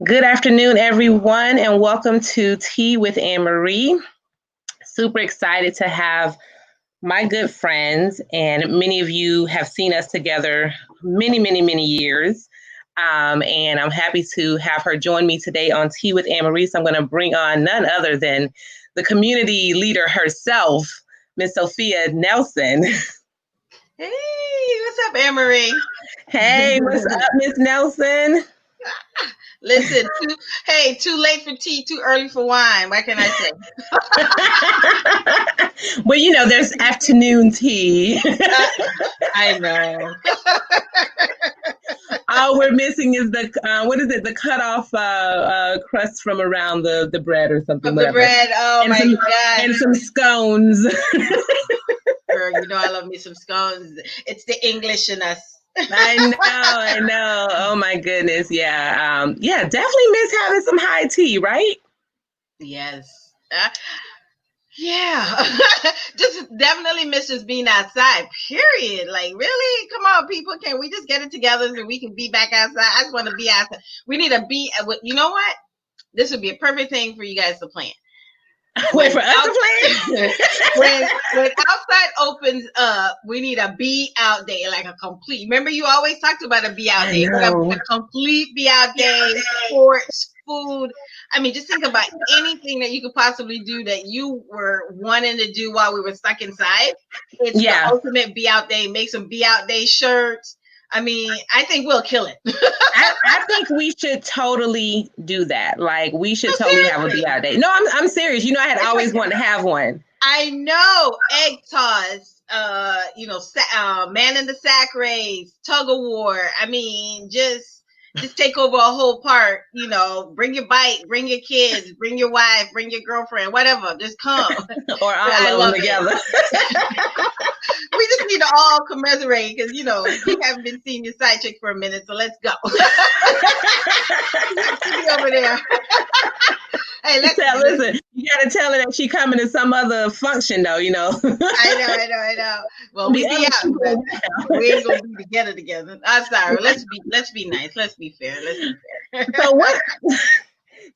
Good afternoon, everyone, and welcome to Tea with Ann Marie. Super excited to have my good friends, and many of you have seen us together many years. And I'm happy to have her join me today on Tea with Ann Marie. So I'm going to bring on none other than the community leader herself, Miss Sophia Nelson. Hey, what's up, Ann Marie? Hey, what's up, Miss Nelson? Listen, too late for tea, too early for wine. What can I say? Well, there's afternoon tea. I know. All we're missing is the what is it? The cut off crust from around the bread or something, Of the whatever, bread, oh and my some God. and some scones. Girl, you know I love me some scones. It's the English in us. I know. Oh my goodness, yeah, yeah. Definitely miss having some high tea, right? Yes. Yeah. Just definitely miss just being outside, period. Like, really? Come on, people. Can we just get it together so we can be back outside? I just want to be outside. We need to be, you know what? This would be a perfect thing for you guys to plan. Wait for us to plan. when outside opens up, we need a be out day, like a complete. Remember, you always talked about a be out day. A complete be out day, sports, food. I mean, just think about anything that you could possibly do that you were wanting to do while we were stuck inside. It's the ultimate be out day. Make some be out day shirts. I mean, I think we'll kill it. I think we should totally do that. Like, we should totally have a be out day. No, I'm serious. I had always wanted to have one. I know. Egg toss, man in the sack race, tug of war. I mean, just take over a whole park. Bring your bike, bring your kids, bring your wife, bring your girlfriend, whatever. Just come. Or all of them together. We just need to all commiserate because, you haven't been seeing your side chick for a minute, so let's go. Be over there. Hey, listen, you got to tell her that she coming to some other function, though, I know. Well, we be out, but we ain't going to be together. I'm sorry. Let's be nice. Let's be fair.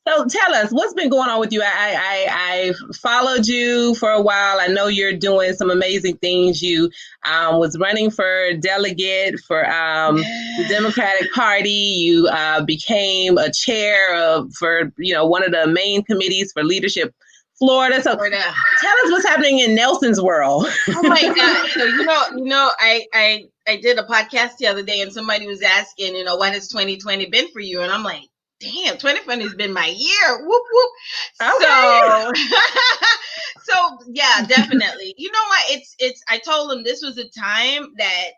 So tell us, what's been going on with you? I followed you for a while. I know you're doing some amazing things. You was running for delegate for the Democratic Party. You became a chair for one of the main committees for Leadership Florida. So tell us what's happening in Nelson's world. Oh my God. So, I did a podcast the other day and somebody was asking, what has 2020 been for you? And I'm like, damn, 2020 has been my year. Whoop, whoop. Okay. So yeah, definitely. You know what? I told them this was a time that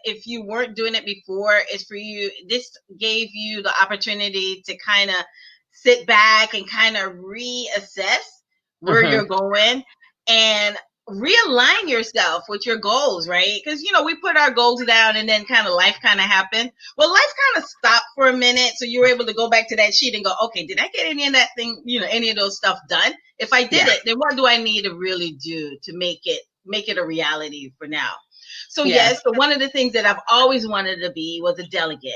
if you weren't doing it before, it's for you. This gave you the opportunity to kind of sit back and kind of reassess where you're going and realign yourself with your goals, right? Because, we put our goals down and then kind of life kind of happened. Well, life kind of stopped for a minute. So you were able to go back to that sheet and go, okay, did I get any of that thing, any of those stuff done? If I did it, then what do I need to really do to make it a reality for now? So yes, so one of the things that I've always wanted to be was a delegate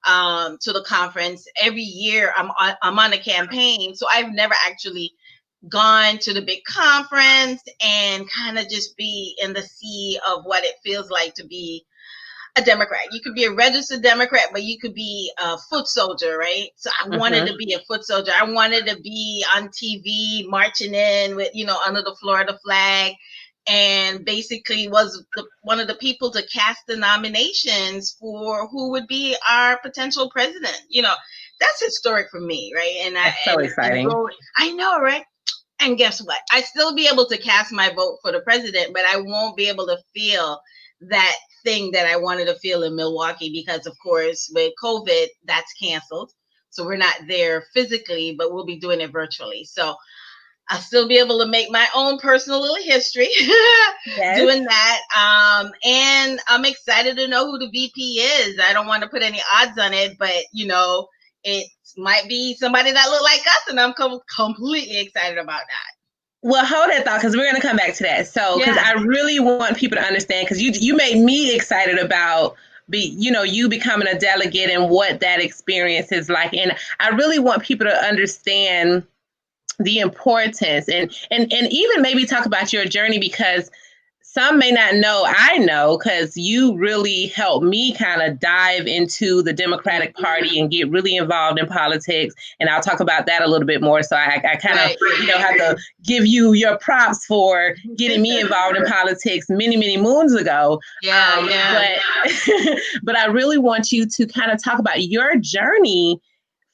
to the conference. Every year I'm on a campaign. So I've never actually gone to the big conference and kind of just be in the sea of what it feels like to be a Democrat. You could be a registered Democrat, but you could be a foot soldier, right? So I wanted to be a foot soldier. I wanted to be on TV marching in with, under the Florida flag, and basically was one of the people to cast the nominations for who would be our potential president. That's historic for me, right? And that's so exciting. I know, right? And guess what? I still be able to cast my vote for the president, but I won't be able to feel that thing that I wanted to feel in Milwaukee because, of course, with COVID, that's canceled. So we're not there physically, but we'll be doing it virtually. So I'll still be able to make my own personal little history doing that. And I'm excited to know who the VP is. I don't want to put any odds on it, but, it might be somebody that look like us, and I'm completely excited about that. Well, hold that thought, because we're going to come back to that. So, because I really want people to understand, because you made me excited about you becoming a delegate and what that experience is like. And I really want people to understand the importance and even maybe talk about your journey, because some may not know. I know because you really helped me kind of dive into the Democratic Party and get really involved in politics. And I'll talk about that a little bit more. So I kind of, have to give you your props for getting me involved in politics many, many moons ago. But I really want you to kind of talk about your journey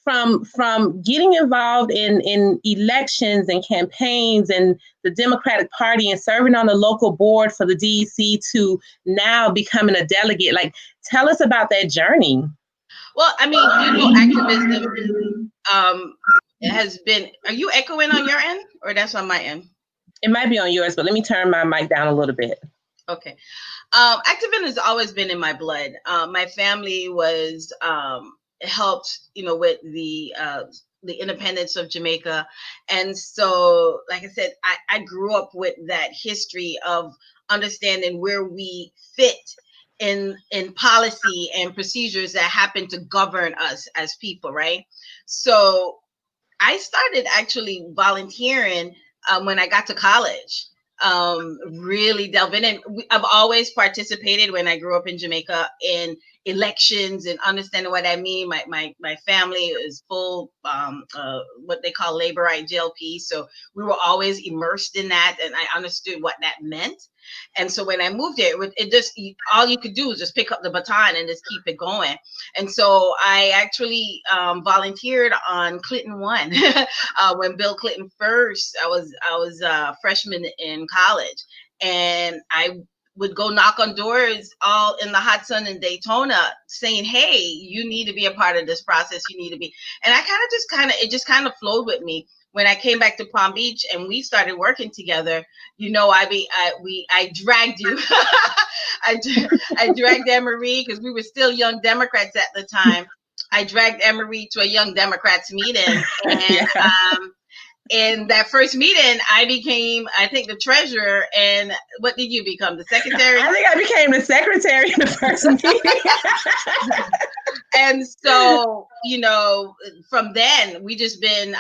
from getting involved in elections and campaigns and the Democratic Party and serving on the local board for the DEC to now becoming a delegate. Like, tell us about that journey. Well, I mean, activism has been, are you echoing on your end or that's on my end? It might be on yours, but let me turn my mic down a little bit. Okay. Activism has always been in my blood. My family was helped, with the independence of Jamaica. And so, like I said, I grew up with that history of understanding where we fit in policy and procedures that happen to govern us as people, right? So I started actually volunteering when I got to college. Really delving in. I've always participated when I grew up in Jamaica in elections and understanding what I mean. My family is full what they call laborite JLP, so we were always immersed in that, and I understood what that meant. And so when I moved there, it just, all you could do was just pick up the baton and just keep it going. And so I actually volunteered on Clinton 1 when Bill Clinton first. I was a freshman in college, and I would go knock on doors all in the hot sun in Daytona saying, hey, you need to be a part of this process. You need to be. And it just kind of flowed with me. When I came back to Palm Beach and we started working together, I dragged you. I dragged Ann Marie, because we were still young Democrats at the time. I dragged Ann Marie to a Young Democrats meeting. And in that first meeting, I became, I think, the treasurer. And what did you become? The secretary? I think I became the secretary in the first meeting. And so, from then we just been,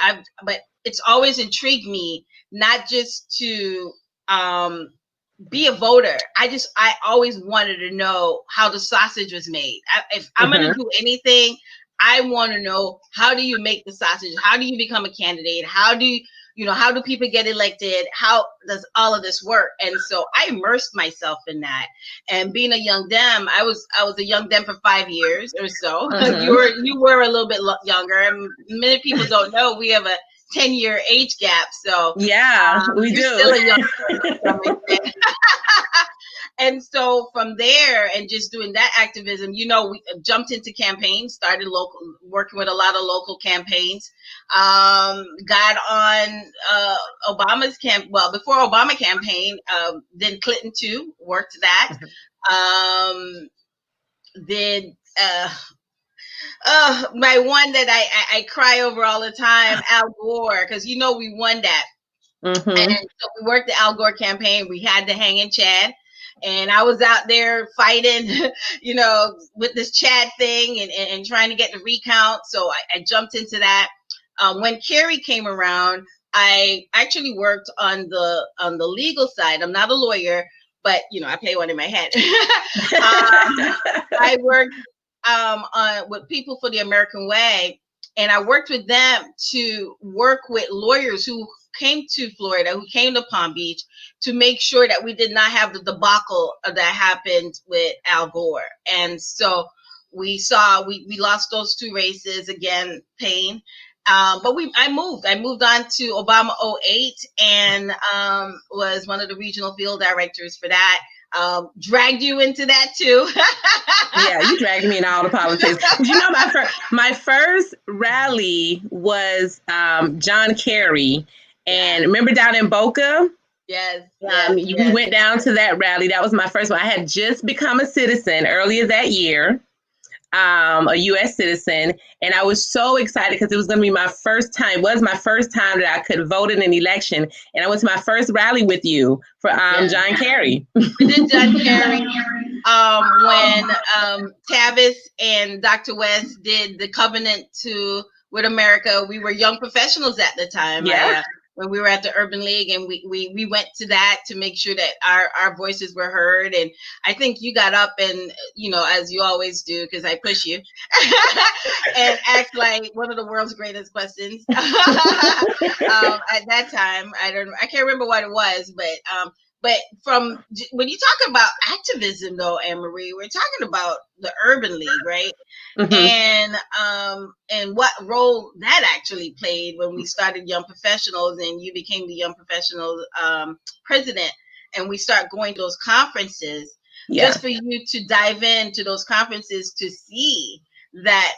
but it's always intrigued me, not just to be a voter. I always wanted to know how the sausage was made. If I'm going to do anything, I want to know, how do you make the sausage? How do you become a candidate? How do people get elected? How does all of this work? And so I immersed myself in that. And being a young Dem, I was a young Dem for 5 years or so. You were a little bit younger. And many people don't know we have a 10-year age gap. So yeah, we do. Still a young And so from there, and just doing that activism, we jumped into campaigns, started working with a lot of local campaigns, got on Obama's before Obama campaign, then Clinton too, worked that. My one that I cry over all the time, Al Gore, because we won that. And so we worked the Al Gore campaign. We had to hang in Chad. And I was out there fighting, with this Chad thing and trying to get the recount. So I jumped into that. When Kerry came around, I actually worked on the legal side. I'm not a lawyer, but I play one in my head. I worked with People for the American Way, and I worked with them to work with lawyers who came to Florida, who came to Palm Beach, to make sure that we did not have the debacle that happened with Al Gore. And so we lost those 2 races, again, pain. But I moved on to Obama 2008 and was one of the regional field directors for that. Dragged you into that too. Yeah, you dragged me in all the politics. My first rally was John Kerry. And remember down in Boca? Yes. We went down to that rally. That was my first one. I had just become a citizen earlier that year, a U.S. citizen. And I was so excited because it was going to be my first time. It was my first time that I could vote in an election. And I went to my first rally with you for John Kerry. We did John Kerry. when Tavis and Dr. West did the covenant with America. We were young professionals at the time. Yeah. When we were at the Urban League, and we went to that to make sure that our voices were heard. And I think you got up and, as you always do, because I push you, and asked like one of the world's greatest questions. At that time, I can't remember what it was, but from when you talk about activism, though, Ann Marie, we're talking about the Urban League, right? Mm-hmm. And what role that actually played when we started Young Professionals, and you became the Young Professionals president, and we start going to those conferences. Yeah. Just for you to dive into those conferences to see that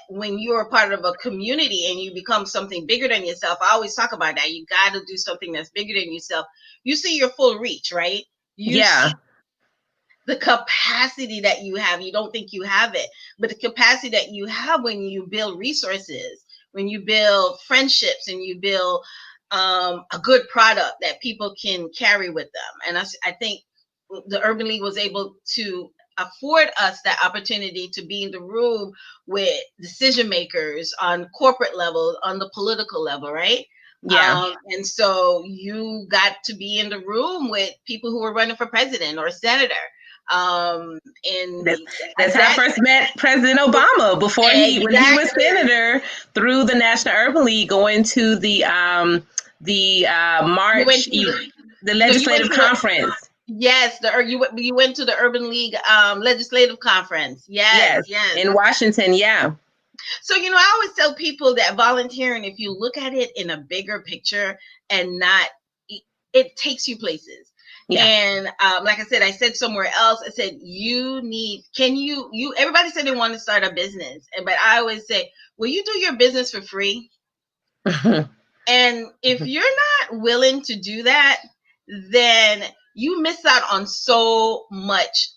when you're a part of a community and you become something bigger than yourself. I always talk about that. You got to do something that's bigger than yourself. You see your full reach, right? You see the capacity that you have. You don't think you have it, but the capacity that you have when you build resources, when you build friendships, and you build a good product that people can carry with them. And I think the Urban League was able to afford us that opportunity to be in the room with decision makers on corporate level, on the political level, right? Yeah. And so you got to be in the room with people who were running for president or senator. And that's how I first met President Obama when he was senator, through the National Urban League, going to the March, the legislative conference. Yes, you went to the Urban League legislative conference. Yes. In Washington. Yeah. So, I always tell people that volunteering, if you look at it in a bigger picture and it takes you places. Yeah. And like I said somewhere else, I said, everybody said they want to start a business. But I always say, will you do your business for free? And if you're not willing to do that, then you miss out on so much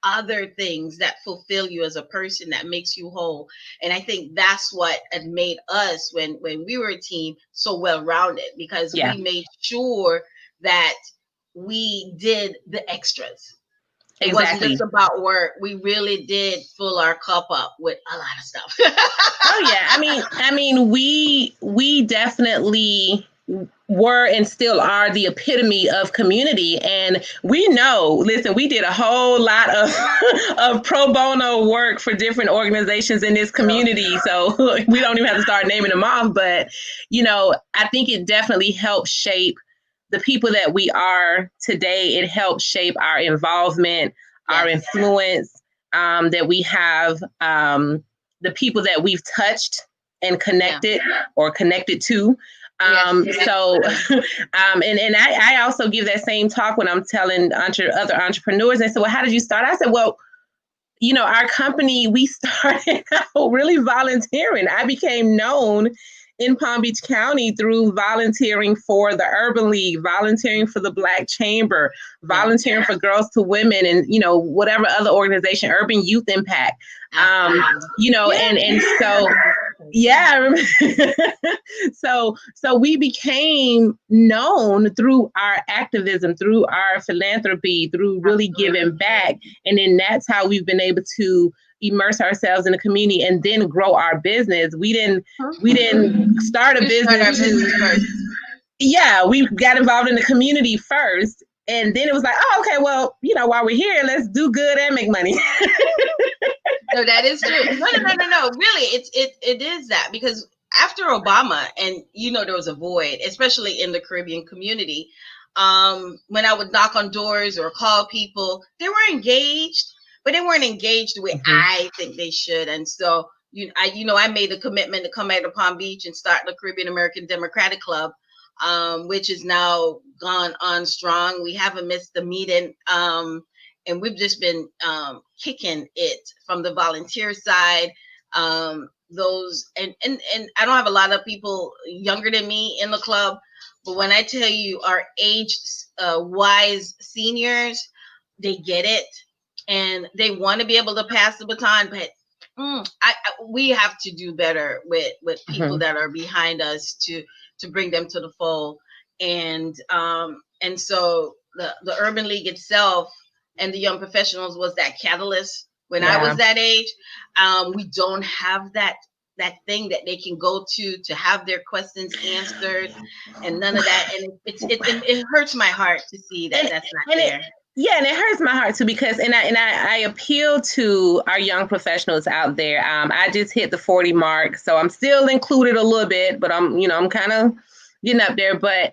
other things that fulfill you as a person, that makes you whole. And I think that's what had made us, when we were a team, so well-rounded, because we made sure that we did the extras. It wasn't just about work. We really did fill our cup up with a lot of stuff. Oh yeah. I mean, we definitely were and still are the epitome of community. And we did a whole lot of pro bono work for different organizations in this community. So we don't even have to start naming them off. But, I think it definitely helped shape the people that we are today. It helped shape our involvement, our influence, that we have, the people that we've touched and connected or connected to. So, and I also give that same talk when I'm telling other entrepreneurs. They said, well, how did you start? I said, well, our company, we started out really volunteering. I became known in Palm Beach County through volunteering for the Urban League, volunteering for the Black Chamber, volunteering for Girls to Women, and, whatever other organization, Urban Youth Impact, and so, yeah. So we became known through our activism, through our philanthropy, through really giving back. And then that's how we've been able to immerse ourselves in the community and then grow our business. We didn't start a business first. Yeah, we got involved in the community first. And then it was like, oh, okay, well, while we're here, let's do good and make money. No, that is true. No. Really, it is that, because after Obama, and there was a void, especially in the Caribbean community. When I would knock on doors or call people, they were engaged, but they weren't engaged the way I think they should. And so, I made a commitment to come out of Palm Beach and start the Caribbean American Democratic Club, which is now gone on strong. We haven't missed a meeting. And we've just been kicking it from the volunteer side. And I don't have a lot of people younger than me in the club, but when I tell you our aged wise seniors, they get it and they want to be able to pass the baton. But we have to do better with people that are behind us to bring them to the fold. And so the Urban League itself and the young professionals was that catalyst when I Yeah. was that age. We don't have that thing that they can go to have their questions answered, and none of that. And it hurts my heart to see that that's not there. Yeah, and it hurts my heart too, because I appeal to our young professionals out there. I just hit the 40 mark, so I'm still included a little bit, but I'm kind of getting up there. But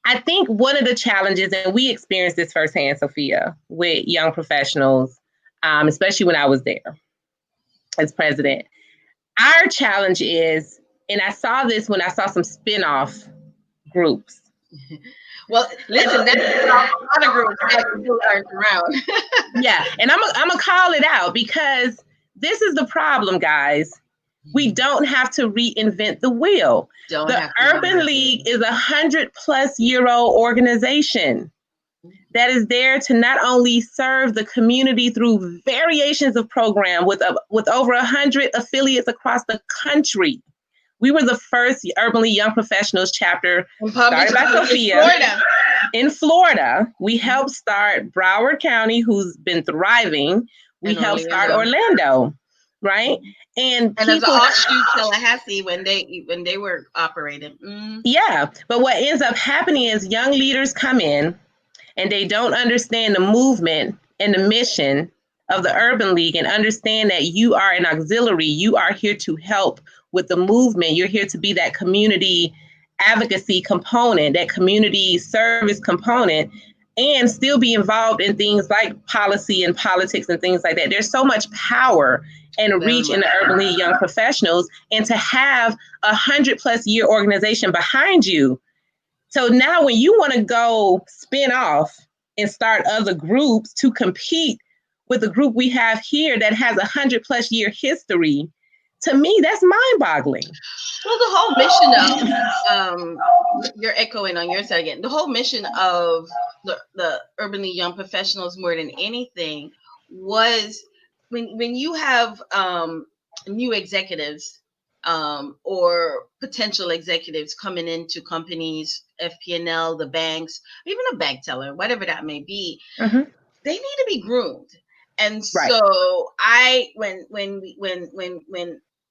I think one of the challenges, and we experienced this firsthand, Sophia, with young professionals, especially when I was there as president, our challenge is, and I saw this when I saw some spin-off groups. Well, listen, that's a lot of groups that still aren't around. Yeah, and I'm gonna call it out, because this is the problem, guys. We don't have to reinvent the wheel. The Urban League is 100-plus-year-old organization that is there to not only serve the community through variations of program with over 100 affiliates across the country. We were the first Urban League Young Professionals chapter started by Sophia in Florida. We helped start Broward County, who's been thriving. We helped start Orlando, right? And as an offshoot Tallahassee when they were operating. Yeah, but what ends up happening is young leaders come in and they don't understand the movement and the mission of the Urban League, and understand that you are an auxiliary. You are here to help with the movement. You're here to be that community advocacy component, that community service component, and still be involved in things like policy and politics and things like that. There's so much power and reach in the Urban League Young Professionals, and to have 100-plus-year organization behind you. So now when you want to go spin off and start other groups to compete with the group we have here that has 100-plus-year history, to me, that's mind-boggling. Well, the whole mission of, you're echoing on your side again, the whole mission of the Urban League Young Professionals, more than anything, was when you have new executives or potential executives coming into companies, FP&L, the banks, even a bank teller, whatever that may be, they need to be groomed. And so when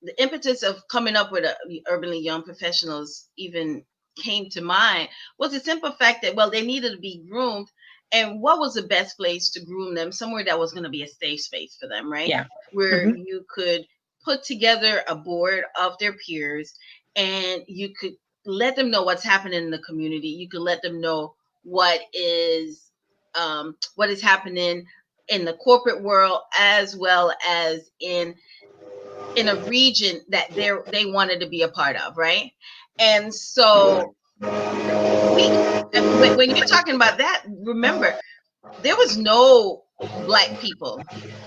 the impetus of coming up with the Urban League Young Professionals even came to mind, was the simple fact that, well, they needed to be groomed. And what was the best place to groom them? Somewhere that was going to be a safe space for them, right? Yeah. Where you could put together a board of their peers, and you could let them know what's happening in the community. You could let them know what is happening in the corporate world, as well as in a region that they wanted to be a part of, right? And so when you're talking about that, remember, there was no Black people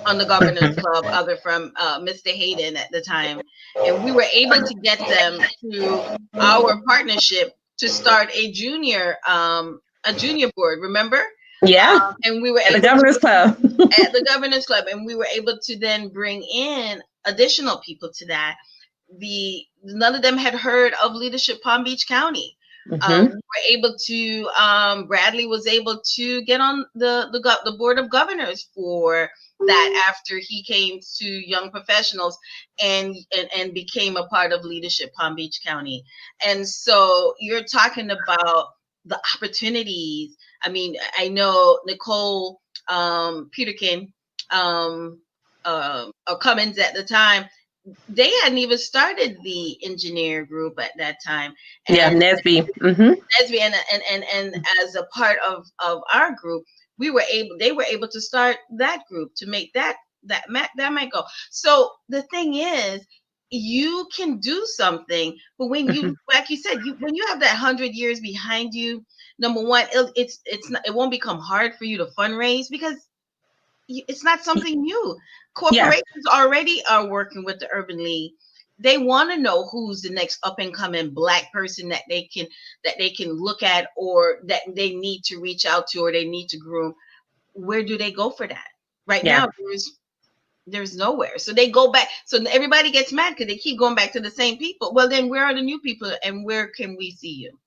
on the Governors Club other from Mr. Hayden at the time. And we were able to get them through our partnership to start a junior board, remember? Yeah. And we were at the Governors Club. At the Governors Club. And we were able to then bring in additional people to that. None of them had heard of Leadership Palm Beach County. We were able to, Bradley was able to get on the board of governors for that after he came to Young Professionals and became a part of Leadership Palm Beach County. And so you're talking about the opportunities. I mean, I know Nicole Peterkin or Cummins at the time, they hadn't even started the engineer group at that time. And Nesby. Nesby, and as a part of our group, they were able to start that group to make that might go. So the thing is, you can do something, but when you, like you said, when you have that 100 years behind you, number one, it won't become hard for you to fundraise because it's not something new. Corporations already are working with the Urban League. They want to know who's the next up and coming Black person that they can look at, or that they need to reach out to, or they need to groom. Where do they go for that? Right now, there's nowhere. So they go back. So everybody gets mad because they keep going back to the same people. Well, then where are the new people, and where can we see you?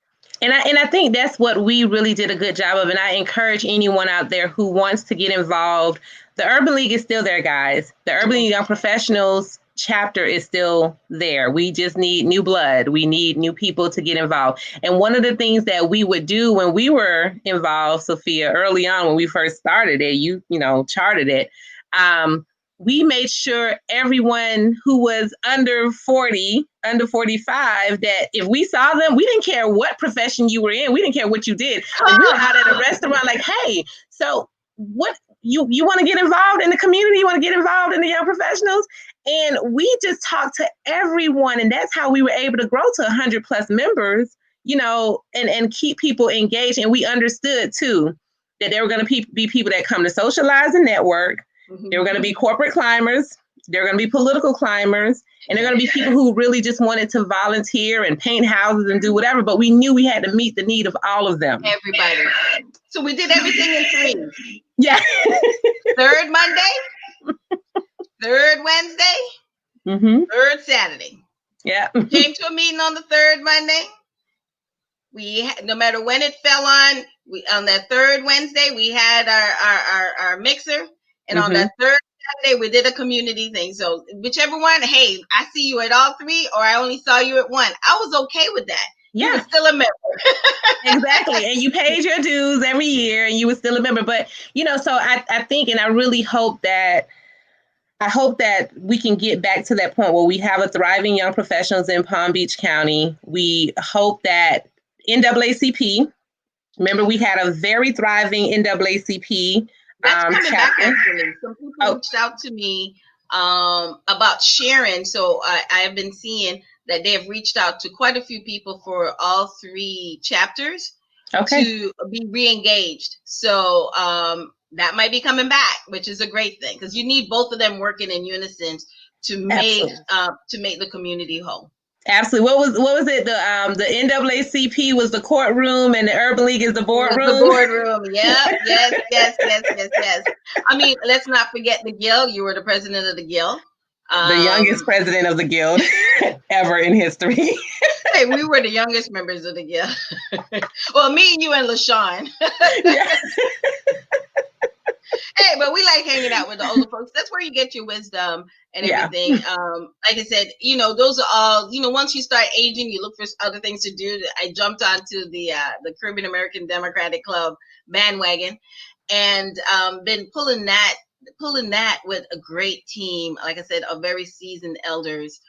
I think that's what we really did a good job of. And I encourage anyone out there who wants to get involved. The Urban League is still there, guys. The Urban League Young Professionals chapter is still there. We just need new blood. We need new people to get involved. And one of the things that we would do when we were involved, Sophia, early on when we first started it, you charted it. We made sure everyone who was under 40, under 45, that if we saw them, we didn't care what profession you were in. We didn't care what you did. If we were out at a restaurant, like, hey, so what you want to get involved in the community? You want to get involved in the young professionals? And we just talked to everyone. And that's how we were able to grow to 100 plus members, and keep people engaged. And we understood, too, that there were going to be people that come to socialize and network. There were going to be corporate climbers. There were going to be political climbers. And there are going to be people who really just wanted to volunteer and paint houses and do whatever. But we knew we had to meet the need of all of them. Everybody. So we did everything in threes. Yeah. Third Monday, third Wednesday, third Saturday. Yeah. Came to a meeting on the third Monday. No matter when it fell on that third Wednesday, we had our mixer. And on that third Saturday, we did a community thing. So whichever one, hey, I see you at all three, or I only saw you at one. I was okay with that. Yeah. You were still a member. Exactly. And you paid your dues every year and you were still a member. But, so I think, and I really hope that we can get back to that point where we have a thriving young professionals in Palm Beach County. We hope that NAACP, remember we had a very thriving NAACP. That's coming back, actually. Some people reached out to me about sharing. So I have been seeing that they have reached out to quite a few people for all three chapters to be re-engaged. So that might be coming back, which is a great thing because you need both of them working in unison to make the community whole. Absolutely. What was it? The NAACP was the courtroom and the Urban League is the boardroom. The boardroom. Yeah. Yes. I mean, let's not forget the Guild. You were the president of the Guild. The youngest president of the Guild ever in history. Hey, we were the youngest members of the Guild. Well, me, you, and LaShawn. Hey, but we like hanging out with the older folks. That's where you get your wisdom and everything. Like I said, those are all, once you start aging, you look for other things to do. I jumped onto the Caribbean American Democratic Club bandwagon and been pulling that with a great team, like I said, of very seasoned elders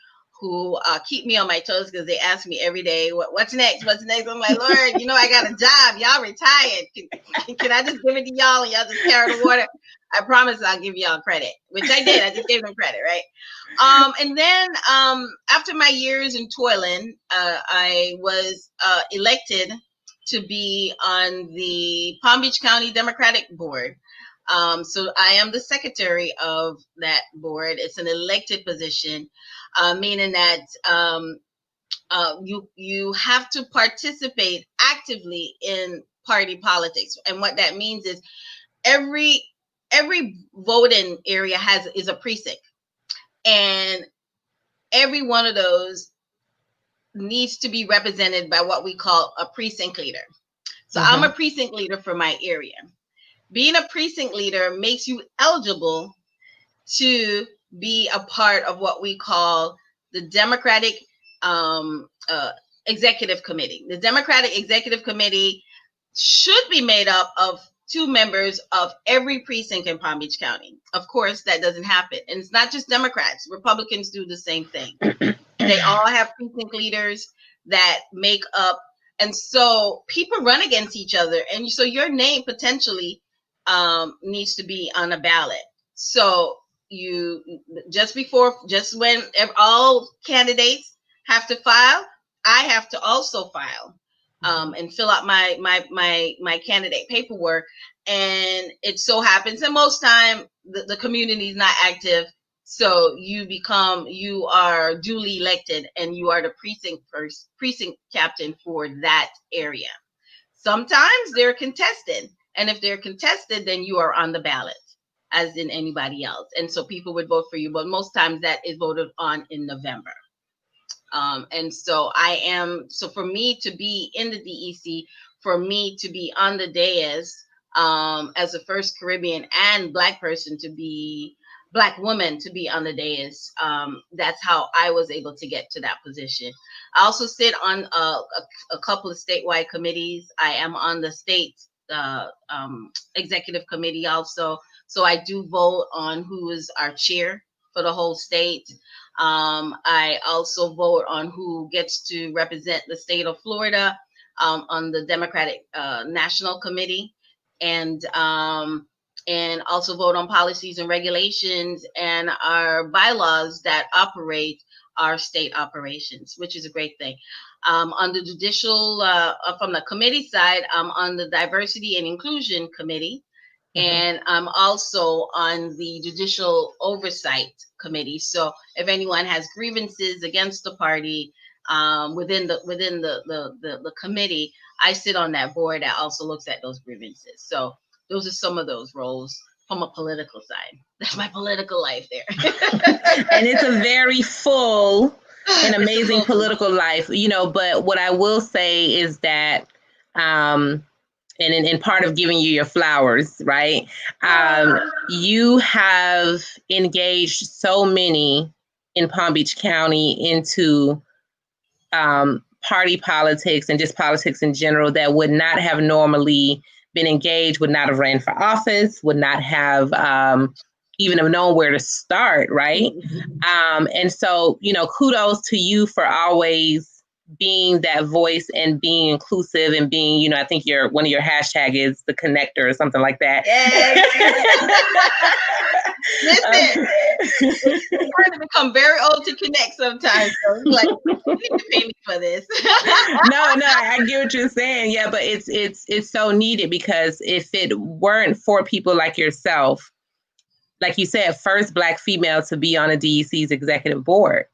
who keep me on my toes because they ask me every day, what's next? I'm like, Lord, I got a job. Y'all retired. Can I just give it to y'all and y'all just carry the water? I promise I'll give y'all credit, which I did. I just gave them credit, right? And then after my years in toiling, I was elected to be on the Palm Beach County Democratic Board. So I am the secretary of that board. It's an elected position, meaning that you have to participate actively in party politics. And what that means is every voting area is a precinct, and every one of those needs to be represented by what we call a precinct leader. So I'm a precinct leader for my area. Being a precinct leader makes you eligible to be a part of what we call the Democratic Executive Committee. The Democratic Executive Committee should be made up of 2 members of every precinct in Palm Beach County. Of course, that doesn't happen. And it's not just Democrats. Republicans do the same thing. They all have precinct leaders that make up. And so people run against each other. And so your name potentially needs to be on a ballot. So just when all candidates have to file, I have to also file and fill out my candidate paperwork. And it so happens, and most time the community is not active, so you are duly elected, and you are the precinct captain for that area. Sometimes they're contested. And if they're contested, then you are on the ballot, as in anybody else. And so people would vote for you. But most times that is voted on in November. And so for me to be in the DEC, for me to be on the dais, as the first Caribbean and Black woman to be on the dais, that's how I was able to get to that position. I also sit on a couple of statewide committees. I am on the state executive committee also. So I do vote on who is our chair for the whole state. I also vote on who gets to represent the state of Florida on the Democratic National Committee, and also vote on policies and regulations and our bylaws that operate our state operations, which is a great thing. On the judicial, from the committee side, I'm on the Diversity and Inclusion Committee. And I'm also on the Judicial Oversight Committee. So if anyone has grievances against the party within the committee, I sit on that board that also looks at those grievances. So those are some of those roles from a political side. That's my political life there. And it's a very full and amazing political life, but what I will say is that, and in part of giving you your flowers, right? You have engaged so many in Palm Beach County into party politics and just politics in general that would not have normally been engaged, would not have ran for office, would not have even have known where to start, right? And so, kudos to you for always being that voice and being inclusive and being, I think one of your hashtag is the connector or something like that. Listen, it's hard to become very old to connect sometimes. So like, you need to pay me for this. No, I get what you're saying. Yeah, but it's so needed, because if it weren't for people like yourself, like you said, first Black female to be on a DEC's executive board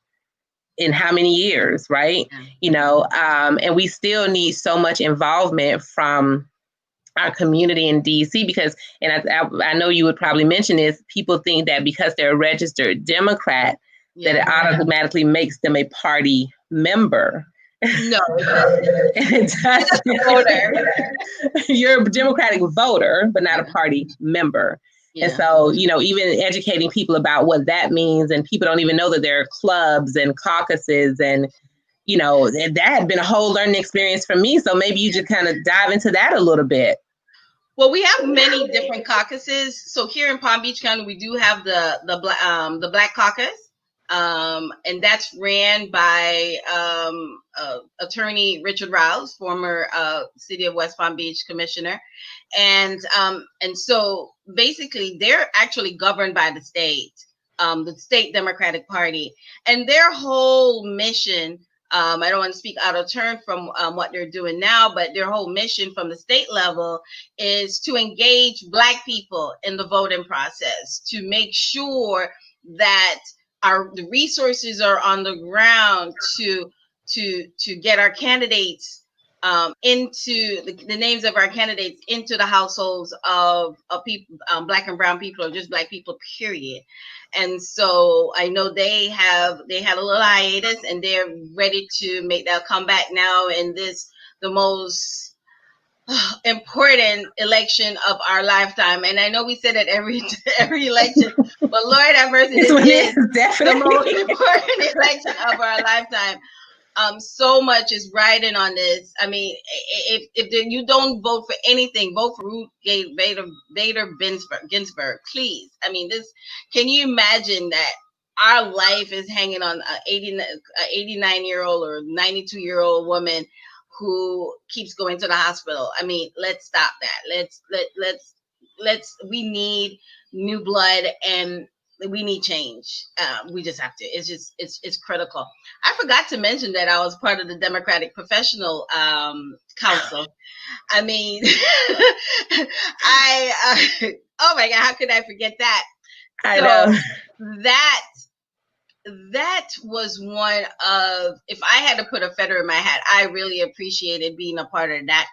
in how many years, right? And we still need so much involvement from our community in DC, because, and I know you would probably mention this, people think that because they're a registered Democrat, that it automatically makes them a party member. No, it doesn't. You're a Democratic voter, but not a party member. Yeah. And so, even educating people about what that means, and people don't even know that there are clubs and caucuses, and, that had been a whole learning experience for me. So maybe you just kind of dive into that a little bit. Well, we have many different caucuses. So here in Palm Beach County, we do have the Black Caucus. And that's ran by attorney Richard Rouse, former City of West Palm Beach commissioner. And so basically they're actually governed by the state Democratic Party, and their whole mission, I don't want to speak out of turn from what they're doing now, but their whole mission from the state level is to engage Black people in the voting process, to make sure that the resources are on the ground to get our candidates into the names of our candidates into the households of people, Black and brown people, or just Black people, period. And so I know they had a little hiatus, and they're ready to make that comeback now in the most important election of our lifetime. And I know we say that every election, but Lord have mercy, this is the most important election of our lifetime. So much is riding on this. I mean, if you don't vote for anything, vote for Ruth Bader Ginsburg, please. I mean, can you imagine that our life is hanging on an 89-year-old or 92-year-old woman who keeps going to the hospital? I mean, let's stop that. We need new blood, and we need change. We just have to. It's critical. I forgot to mention that I was part of the Democratic Professional Council. I mean, oh my God, how could I forget that? I know. That was one of, if I had to put a feather in my hat, I really appreciated being a part of that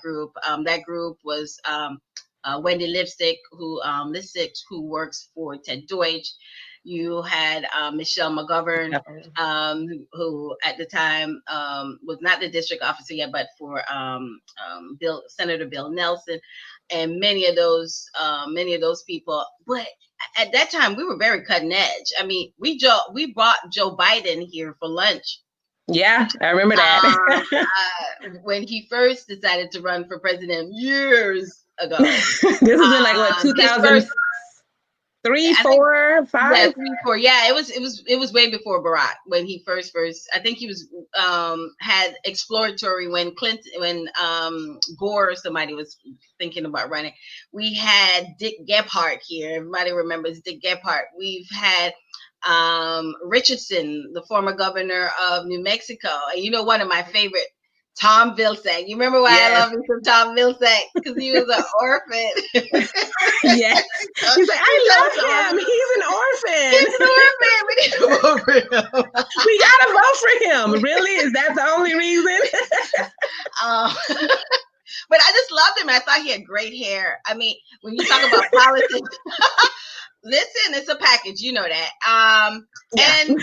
group. That group was Wendy Lipstick, who works for Ted Deutsch. You had Michelle McGovern, who at the time was not the district officer yet, but for Senator Bill Nelson, and many of those people. But at that time, we were very cutting edge. I mean, we brought Joe Biden here for lunch. Yeah, I remember that. When he first decided to run for president years ago. This was in like what, 2003, 4, 5? Yeah, 3, 4. Yeah, it was way before Barack when he first. I think he was had exploratory when Gore or somebody was thinking about running. We had Dick Gephardt here. Everybody remembers Dick Gephardt. We've had Richardson, the former governor of New Mexico. And one of my favorite, Tom Vilsack. You remember why I love me some Tom Vilsack? Because he was an orphan. Yes. He's like, I love him. He's an orphan. He's an orphan. We need to vote for him. We gotta vote for him. Really? Is that the only reason? But I just loved him. I thought he had great hair. I mean, when you talk about politics, listen, it's a package. You know that. And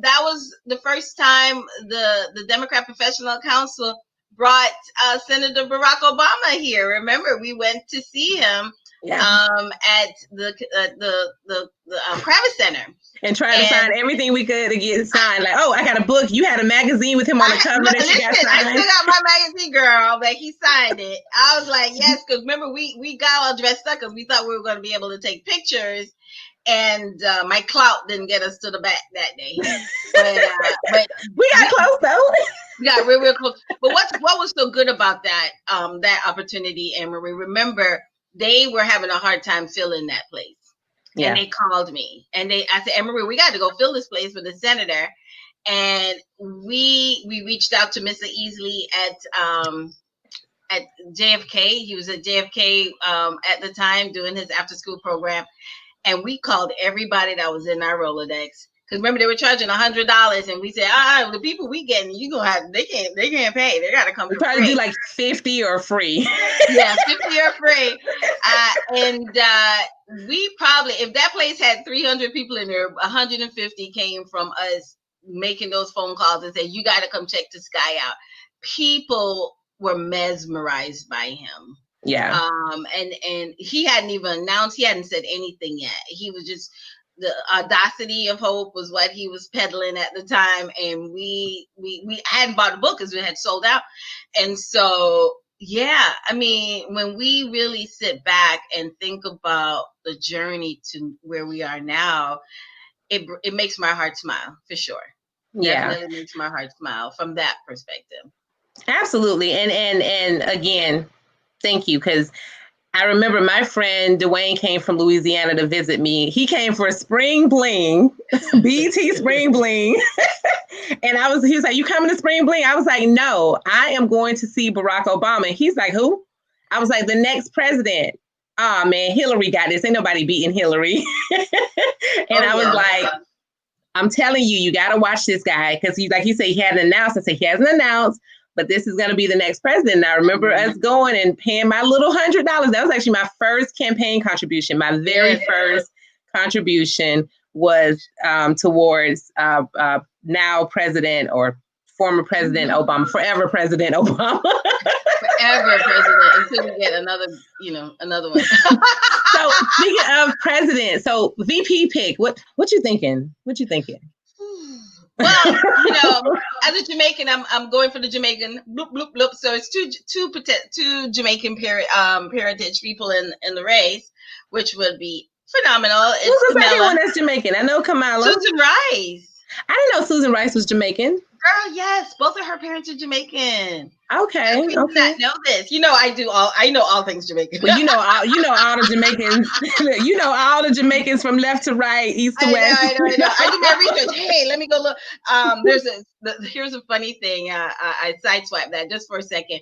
that was the first time the Democrat Professional Council brought Senator Barack Obama here. Remember, we went to see him at the Kravis Center. And trying to sign everything we could to get signed. Like, oh, I got a book. You had a magazine with him on the cover that you got signed. I still got my magazine, girl, but he signed it. I was like, yes, because remember, we got all dressed up because we thought we were going to be able to take pictures. And my clout didn't get us to the back that day. But we got close, though. We got real close. But what was so good about that opportunity, Ann Marie? Remember, they were having a hard time filling that place. Yeah. And they called me and I said, Ann Marie, we got to go fill this place for the senator. And we reached out to Mr. Easley at JFK. He was at JFK at the time doing his after school program. And we called everybody that was in our Rolodex. Because remember, they were charging $100, and we said, the people we getting, they can't pay. They got to come. We probably do like 50 or free. Yeah, 50 or free. We probably, if that place had 300 people in there, 150 came from us making those phone calls and said, you got to come check this guy out. People were mesmerized by him. Yeah. And he hadn't even announced, he hadn't said anything yet. He was just, the audacity of hope was what he was peddling at the time. And we hadn't bought a book because we had sold out. And so, yeah, I mean, when we really sit back and think about the journey to where we are now, it makes my heart smile for sure. Yeah. Definitely makes my heart smile from that perspective. Absolutely. And again, thank you. Because I remember my friend Dwayne came from Louisiana to visit me. He came for a spring bling, BT spring bling. And he was like, you coming to spring bling? I was like, no, I am going to see Barack Obama. He's like, who? I was like, the next president. Oh man, Hillary got this. Ain't nobody beating Hillary. I was like, I'm telling you, you got to watch this guy. Because he said he hadn't announced. I said, he hasn't announced. But this is going to be the next president. And I remember us going and paying my little $100. That was actually my first campaign contribution. My very first contribution was towards now President or former President Obama, forever President Obama. Forever president until we get another one. So speaking of president, so VP pick, what you thinking? What you thinking? Well, as a Jamaican, I'm going for the Jamaican bloop bloop bloop. So it's two Jamaican parentage people in the race, which would be phenomenal. Who's the second one that's Jamaican? I know Kamala. Susan Rice. I didn't know Susan Rice was Jamaican. Girl, yes, both of her parents are Jamaican. Okay. I not know this. I know all things Jamaican. Well, you know all the Jamaicans. You know all the Jamaicans from left to right, east to west. I know. I do my research. Hey, let me go look. Here's a funny thing. I sideswiped that just for a second.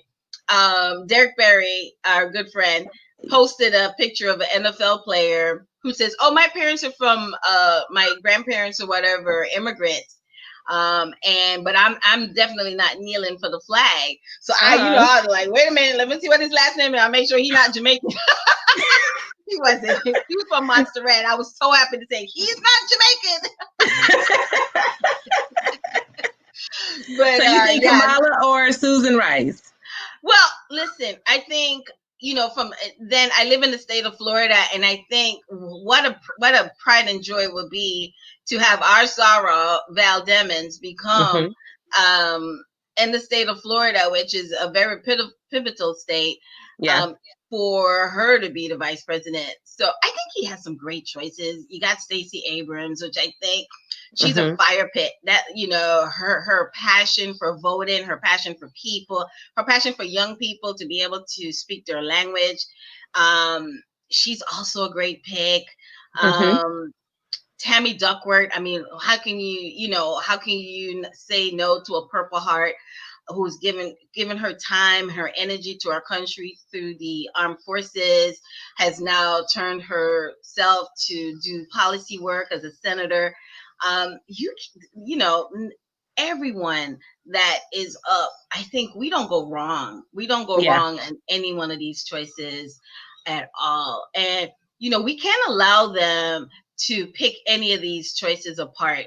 Derek Berry, our good friend, posted a picture of an NFL player who says, "Oh, my parents are from my grandparents or whatever, immigrants." But I'm definitely not kneeling for the flag. So I was like, wait a minute, let me see what his last name is. I'll make sure he's not Jamaican. He wasn't. He was from Montserrat. I was so happy to say he's not Jamaican. But so you think Kamala or Susan Rice? Well, listen, I think, from then I live in the state of Florida, and I think what a pride and joy it would be to have our Sorrell Val Demings become in the state of Florida, which is a very pivotal state, for her to be the vice president. So I think he has some great choices. You got Stacey Abrams, which I think she's a fire pit. That, her passion for voting, her passion for people, her passion for young people to be able to speak their language. She's also a great pick. Tammy Duckworth. I mean, how can you say no to a Purple Heart who's given her time, her energy to our country through the armed forces, has now turned herself to do policy work as a senator. Everyone that is up, I think we don't go wrong. We don't go wrong in any one of these choices at all. And, we can't allow them to pick any of these choices apart.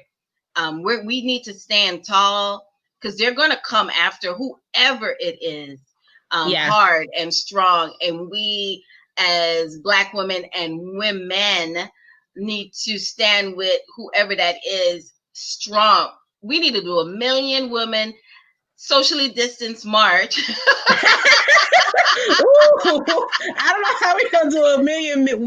We need to stand tall, because they're going to come after whoever it is, hard and strong. And we as Black women and women need to stand with whoever that is strong. We need to do 1 million women socially distanced march. Ooh, I don't know how we're gonna do 1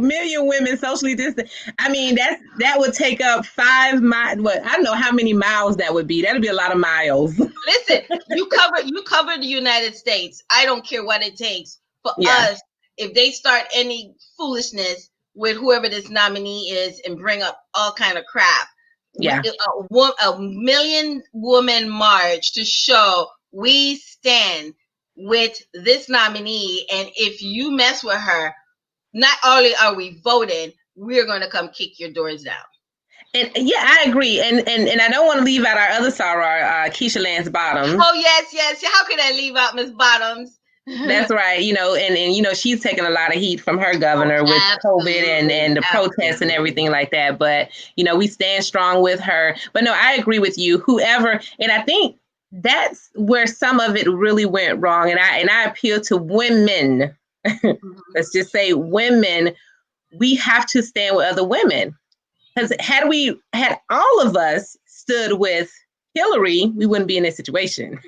million women socially distant. I mean, that would take up 5 miles. What, I don't know how many miles that would be. That'd be a lot of miles. Listen, you cover the United States. I don't care what it takes for us. If they start any foolishness with whoever this nominee is and bring up all kind of crap, a 1 million woman march to show we stand with this nominee, and if you mess with her, not only are we voting, we're going to come kick your doors down. And I agree, and I don't want to leave out our other soror, Keisha Lance Bottoms. Oh yes. How could I leave out Miss Bottoms? That's right, and she's taking a lot of heat from her governor with COVID and the protests and everything like that. But we stand strong with her. But no, I agree with you. Whoever, and I think that's where some of it really went wrong. And I appeal to women. Let's just say women. We have to stand with other women, because had all of us stood with Hillary, we wouldn't be in this situation.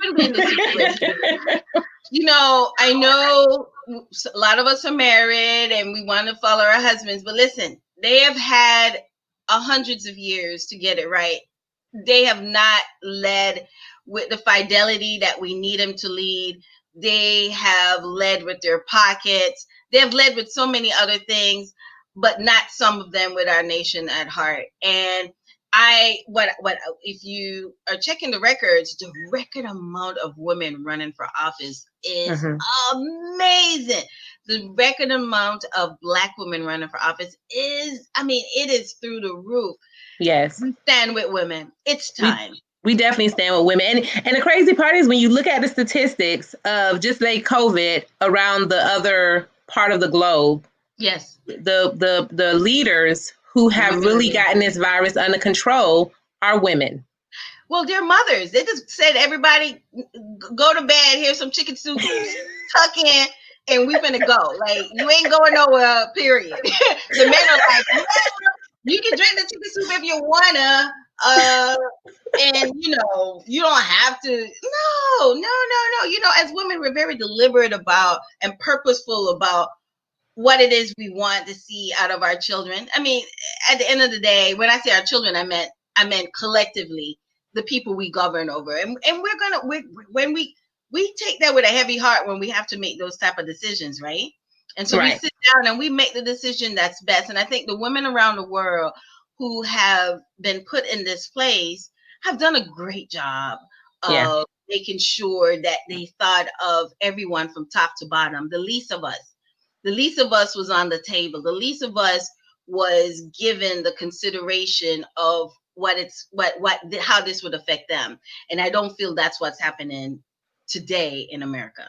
I know a lot of us are married and we want to follow our husbands, but listen, they have had hundreds of years to get it right. They have not led with the fidelity that we need them to lead. They have led with their pockets. They have led with so many other things, but not some of them with our nation at heart. And if you are checking the records, the record amount of women running for office is amazing. The record amount of Black women running for office is, it is through the roof. Yes. We stand with women. It's time. We definitely stand with women. And the crazy part is when you look at the statistics of just like COVID around the other part of the globe. Yes. The leaders who have really gotten this virus under control are women. Well, they're mothers. They just said, everybody go to bed, here's some chicken soup, tuck in, and we finna go. Like, you ain't going nowhere, period. The men are like, well, you can drink the chicken soup if you wanna, and you don't have to. No. As women, we're very deliberate about and purposeful about what it is we want to see out of our children. At the end of the day, when I say our children, I meant collectively the people we govern over, and when we take that with a heavy heart when we have to make those type of decisions, right? And so we sit down and we make the decision that's best. And I think the women around the world who have been put in this place have done a great job of making sure that they thought of everyone from top to bottom. The least of us was on the table. The least of us was given the consideration of how this would affect them. And I don't feel that's what's happening today in America.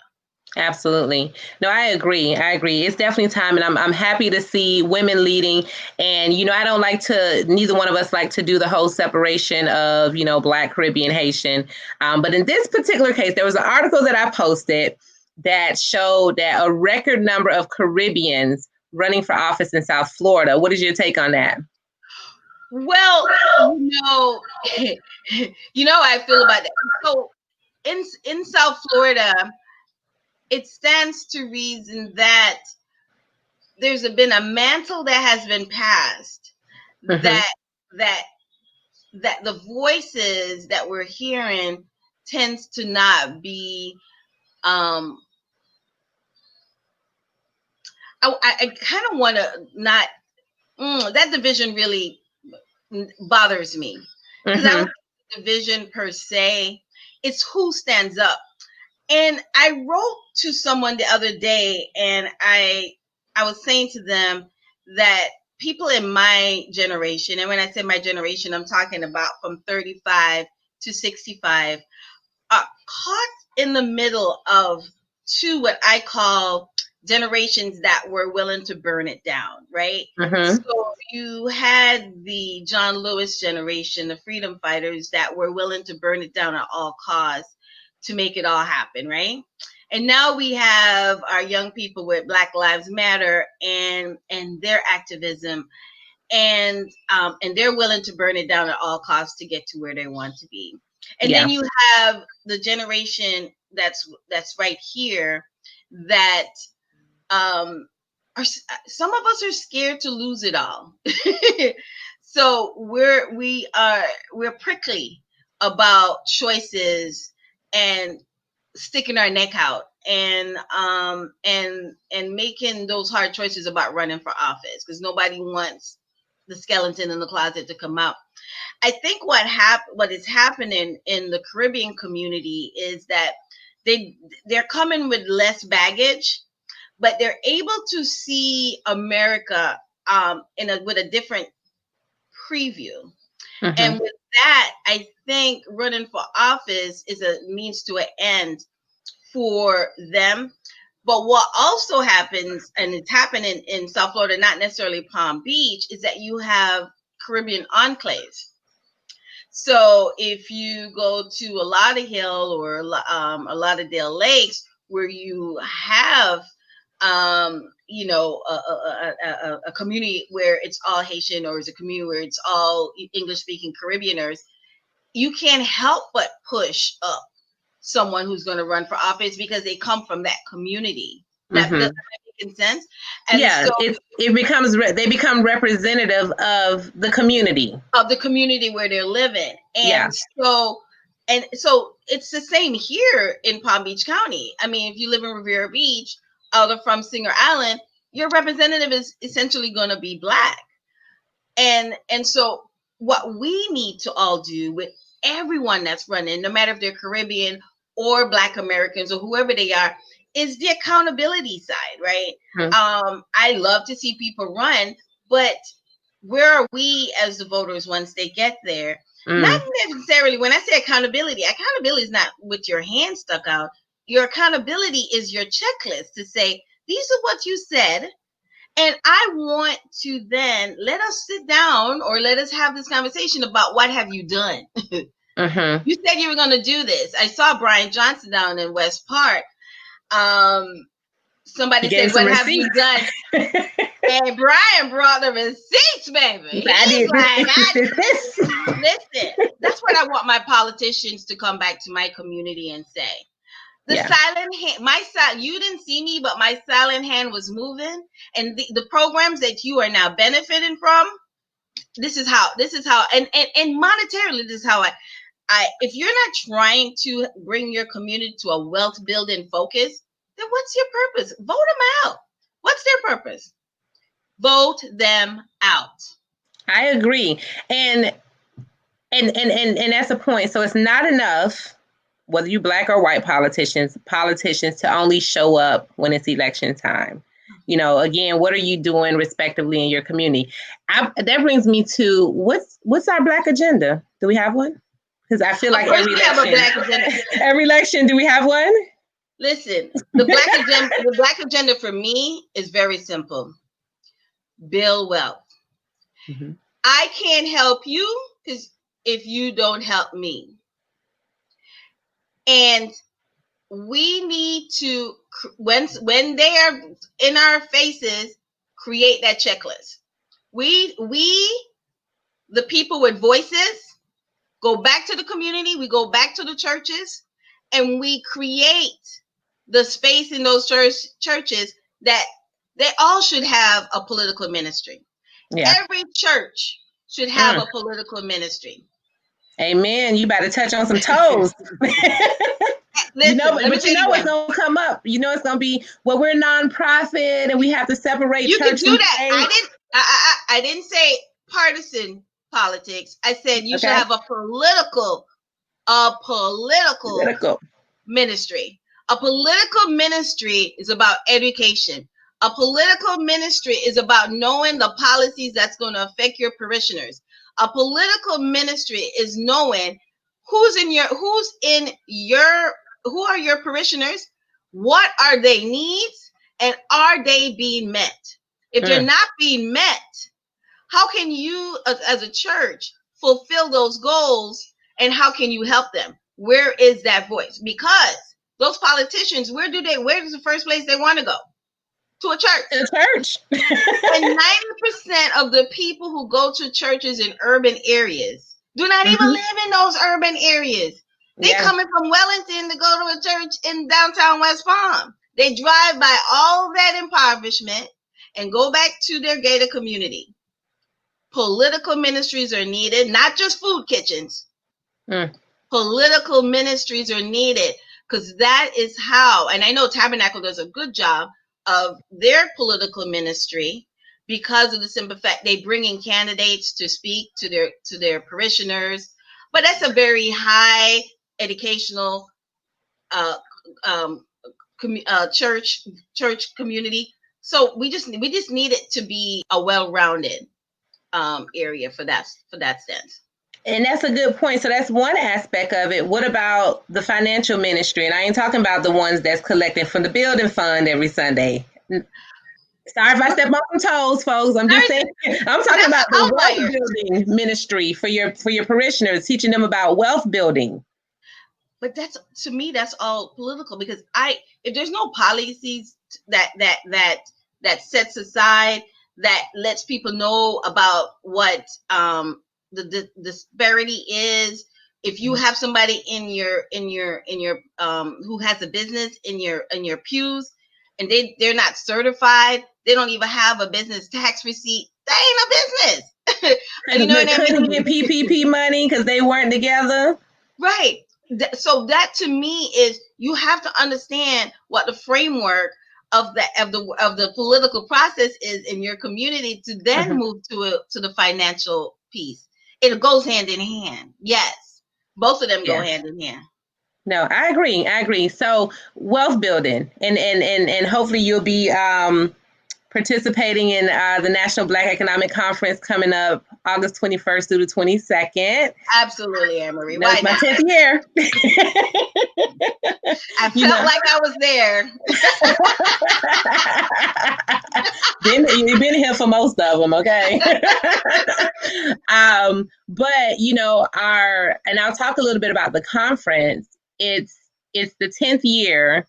Absolutely. No, I agree. I agree. It's definitely time, and I'm happy to see women leading. And I don't like to. Neither one of us like to do the whole separation of Black, Caribbean, Haitian. But in this particular case, there was an article that I posted that showed that a record number of Caribbeans running for office in South Florida. What is your take on that? Well, you know how I feel about that. So in South Florida, it stands to reason that there's been a mantle that has been passed, Mm-hmm. that the voices that we're hearing tends to not be I kind of want to not that division really bothers me, because I don't think division per se, it's who stands up. And I wrote to someone the other day, and I was saying to them that people in my generation, and when I say my generation, I'm talking about from 35 to 65, are caught in the middle of two, what I call generations that were willing to burn it down, right? So you had the John Lewis generation, the freedom fighters that were willing to burn it down at all costs to make it all happen, right? And now we have our young people with Black Lives Matter and their activism, and they're willing to burn it down at all costs to get to where they want to be. And then you have the generation that's right here that are, some of us are scared to lose it all. So we're prickly about choices and sticking our neck out and making those hard choices about running for office, because nobody wants the skeleton in the closet to come out. I think what is happening in the Caribbean community is that they're coming with less baggage, but they're able to see America with a different preview. And with that, I think running for office is a means to an end for them. But what also happens, and it's happening in South Florida, not necessarily Palm Beach, is that you have Caribbean enclaves. So if you go to a Lauderdale or a Lauderdale Lakes, where you have a community where it's all Haitian, or it's a community where it's all English speaking Caribbeaners, you can't help but push up someone who's going to run for office because they come from that community. That doesn't make sense. And so they become representative of the community where they're living. And so it's the same here in Palm Beach County. I mean, if you live in Riviera Beach, out from Singer Island, your representative is essentially going to be Black. And so what we need to all do with everyone that's running, no matter if they're Caribbean or Black Americans or whoever they are, is the accountability side, right? I love to see people run, but where are we as the voters once they get there? Not necessarily, when I say accountability is not with your hand stuck out. Your accountability is your checklist to say, these are what you said, and I want to then let us sit down or let us have this conversation about what have you done. You said you were going to do this. I saw Brian Johnson down in West Park. Somebody said, what have you done? And Brian brought the receipts, baby. He's like, listen, that's what I want my politicians to come back to my community and say. The silent hand, you didn't see me, but my silent hand was moving. And the programs that you are now benefiting from, this is how, and monetarily, this is how if you're not trying to bring your community to a wealth building focus, then what's your purpose? Vote them out. What's their purpose? Vote them out. I agree. And that's the point. So it's not enough, whether you Black or white politicians to only show up when it's election time. Again, what are you doing respectively in your community? That brings me to what's our Black agenda? Do we have one? Because I feel like every election, do we have one? Listen, the black agenda for me is very simple. Build wealth. Mm-hmm. I can't help you because if you don't help me. And we need to, when they are in our faces, create that checklist. We, the people with voices, go back to the community, we go back to the churches, and we create the space in those churches that they all should have a political ministry. Yeah. Every church should have a political ministry. Amen. You better touch on some toes. Listen, but you know what's going to come up. You know it's going to be, well, we're nonprofit and we have to separate you church can do that. I didn't say partisan politics. I said you should have a political ministry. A political ministry is about education. A political ministry is about knowing the policies that's going to affect your parishioners. A political ministry is knowing who are your parishioners, what are their needs, and are they being met? If they're not being met, how can you as a church fulfill those goals, and how can you help them? Where is that voice? Because those politicians, where is the first place they want to go? To a church. A church. And 90% of the people who go to churches in urban areas do not even live in those urban areas. They coming from Wellington to go to a church in downtown West Palm. They drive by all that impoverishment and go back to their gated community. Political ministries are needed, not just food kitchens. Political ministries are needed because that is how, and I know Tabernacle does a good job of their political ministry because of the simple fact they bring in candidates to speak to their parishioners. But that's a very high educational church community. So we just need it to be a well-rounded area for that sense. And that's a good point. So that's one aspect of it. What about the financial ministry? And I ain't talking about the ones that's collecting from the building fund every Sunday. Sorry if I step on some toes, folks. I'm just saying. I'm talking about the wealth building ministry for your parishioners, teaching them about wealth building. But to me, that's all political because if there's no policies that sets aside that lets people know about what the disparity is. If you have somebody in your who has a business in your pews and they're not certified, they don't even have a business tax receipt, they ain't a business. You know what I mean? Couldn't get PPP money because they weren't together. Right. So that to me is you have to understand what the framework of the political process is in your community to then move to the financial piece. It goes hand in hand. Yes. Both of them go hand in hand. No, I agree. So wealth building and hopefully you'll be participating in the National Black Economic Conference coming up August 21st through the 22nd. Absolutely, Ann Marie. That's my 10th year. I felt like I was there. You've been here for most of them, okay? But and I'll talk a little bit about the conference. It's the 10th year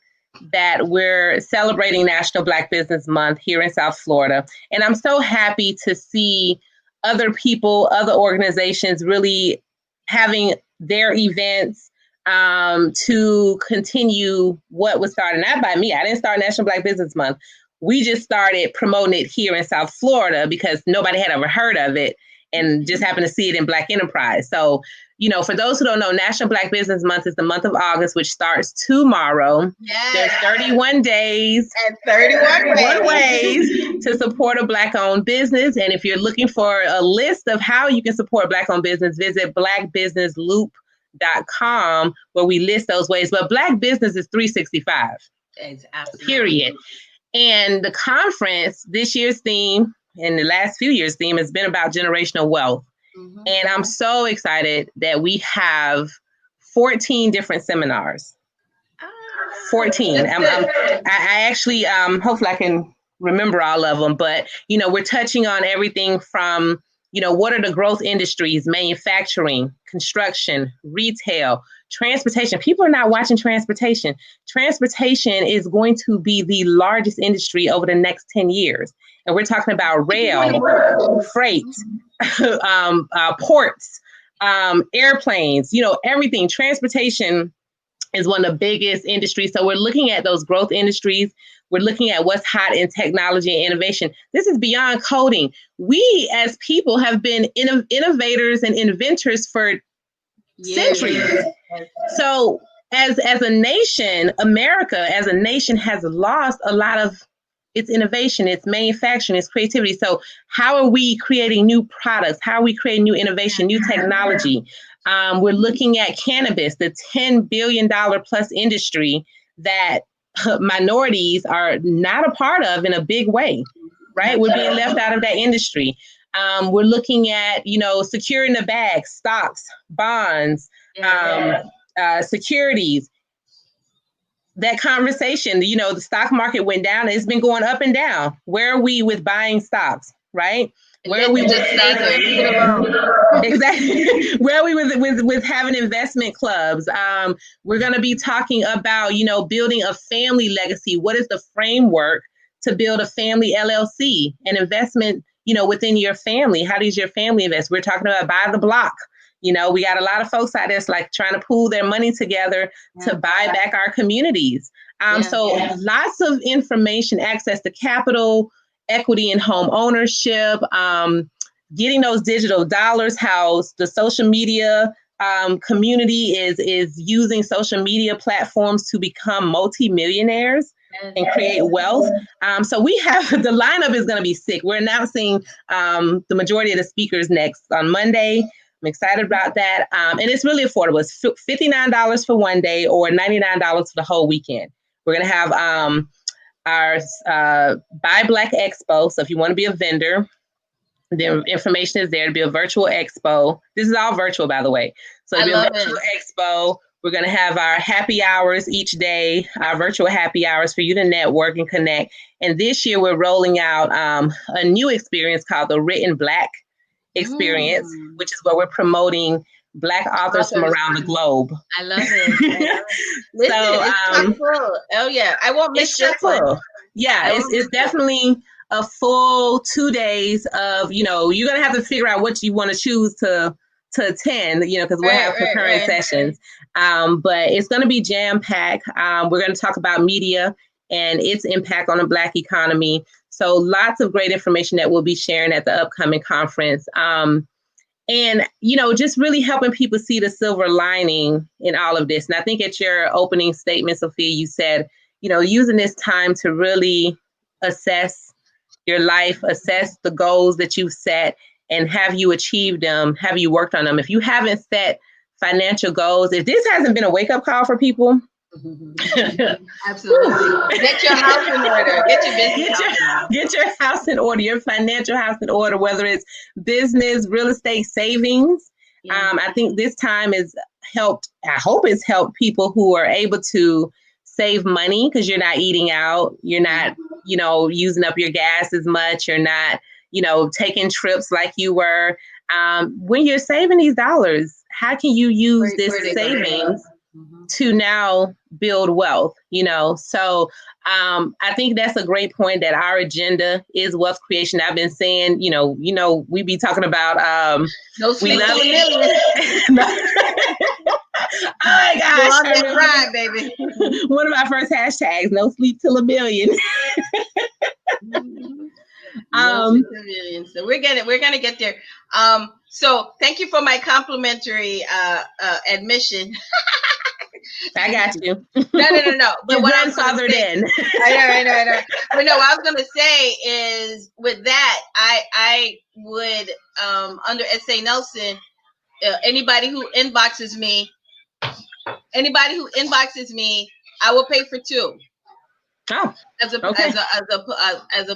that we're celebrating National Black Business Month here in South Florida. And I'm so happy to see other people, other organizations really having their events to continue what was started, not by me. I didn't start National Black Business Month. We just started promoting it here in South Florida because nobody had ever heard of it and just happened to see it in Black Enterprise. So, for those who don't know, National Black Business Month is the month of August, which starts tomorrow. Yes. There's 31 days and 31 ways to support a Black-owned business. And if you're looking for a list of how you can support Black-owned business, visit blackbusinessloop.com where we list those ways. But Black business is 365. It's absolutely. Period. And the conference, this year's theme and the last few years' theme has been about generational wealth. Mm-hmm. And I'm so excited that we have 14 different seminars. 14. I actually, hopefully I can remember all of them, but, we're touching on everything from, what are the growth industries, manufacturing, construction, retail, transportation. People are not watching transportation. Transportation is going to be the largest industry over the next 10 years. And we're talking about rail, freight, ports, airplanes, everything. Transportation is one of the biggest industries. So we're looking at those growth industries. We're looking at what's hot in technology and innovation. This is beyond coding. We as people have been innovators and inventors for centuries. So as a nation, America as a nation has lost a lot of its innovation, its manufacturing, its creativity. So how are we creating new products? How are we creating new innovation, new technology? We're looking at cannabis, the $10 billion plus industry that minorities are not a part of in a big way, right? We're being left out of that industry. We're looking at, securing the bag, stocks, bonds, securities. That conversation, the stock market went down. It's been going up and down. Where are we with buying stocks, right? Where are we with exactly? Where are we with having investment clubs? We're going to be talking about, building a family legacy. What is the framework to build a family LLC, an investment, within your family? How does your family invest? We're talking about buy the block. We got a lot of folks out there like trying to pool their money together to buy back our communities. So lots of information, access to capital, equity and home ownership, getting those digital dollars housed. The social media community is using social media platforms to become multimillionaires and create wealth. So we have, the lineup is going to be sick. We're announcing the majority of the speakers next on Monday. I'm excited about that. And it's really affordable. It's $59 for one day or $99 for the whole weekend. We're going to have our Buy Black Expo. So if you want to be a vendor, the information is there to be a virtual expo. This is all virtual, by the way. So it'll be a virtual expo. We're going to have our happy hours each day, our virtual happy hours for you to network and connect. And this year we're rolling out a new experience called the Written Black Experience, which is where we're promoting Black authors from around the globe. I love it. Listen, it's cool. Oh yeah, I won't miss this one. Yeah, it's definitely a full 2 days of, you're going to have to figure out what you want to choose to attend, because we'll have concurrent sessions. But it's going to be jam-packed. We're going to talk about media and its impact on the Black economy. So lots of great information that we'll be sharing at the upcoming conference. And, just really helping people see the silver lining in all of this. And I think at your opening statement, Sophia, you said, using this time to really assess your life, assess the goals that you've set, and have you achieved them? Have you worked on them? If you haven't set financial goals, if this hasn't been a wake-up call for people, absolutely. Get your house in order. Get your business get your house in order, your financial house in order, whether it's business, real estate, savings. I think this time has helped, I hope it's helped people who are able to save money because you're not eating out. You're not, using up your gas as much. You're not, taking trips like you were. When you're saving these dollars, how can you use this savings to now build wealth, So I think that's a great point that our agenda is wealth creation. I've been saying, we be talking about no sleep till a million. Oh my gosh. Right, baby. One of my first hashtags, no sleep till a million. So we're gonna get there. So thank you for my complimentary admission. I got you. No. But what I'm grandfathered in. I know. But no, what I was gonna say is with that, I would under S.A. Nelson, anybody who inboxes me, I will pay for two. Oh, as a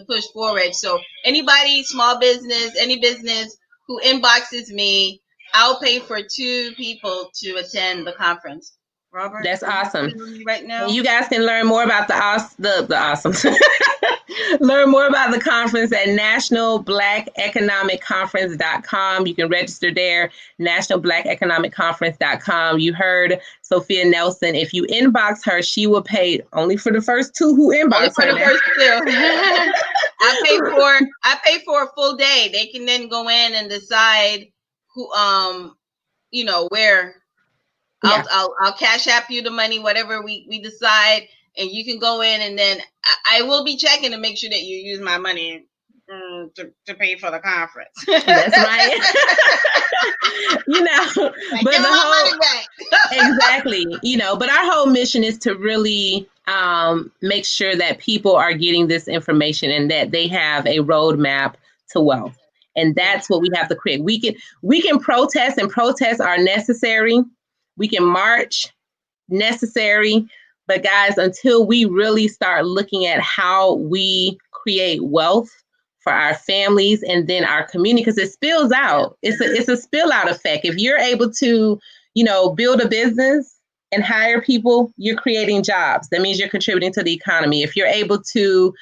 push forward. So anybody, small business, any business who inboxes me, I'll pay for two people to attend the conference. Robert. That's awesome. Right now. And you guys can learn more about the awesome. Learn more about the conference at nationalblackeconomicconference.com. You can register there, nationalblackeconomicconference.com. You heard Sophia Nelson. If you inbox her, she will pay only for the first two who inbox her. Only for the first two. I pay for a full day. They can then go in and decide who, where. Yeah. I'll cash app you the money, whatever we decide, and you can go in, and then I will be checking to make sure that you use my money to pay for the conference. That's right. But the whole exactly, but our whole mission is to really make sure that people are getting this information and that they have a roadmap to wealth. And that's what we have to create. We can protest, and protests are necessary. We can march, necessary. But guys, until we really start looking at how we create wealth for our families and then our community, because it spills out. It's a spill out effect. If you're able to, build a business and hire people, you're creating jobs. That means you're contributing to the economy. If you're able to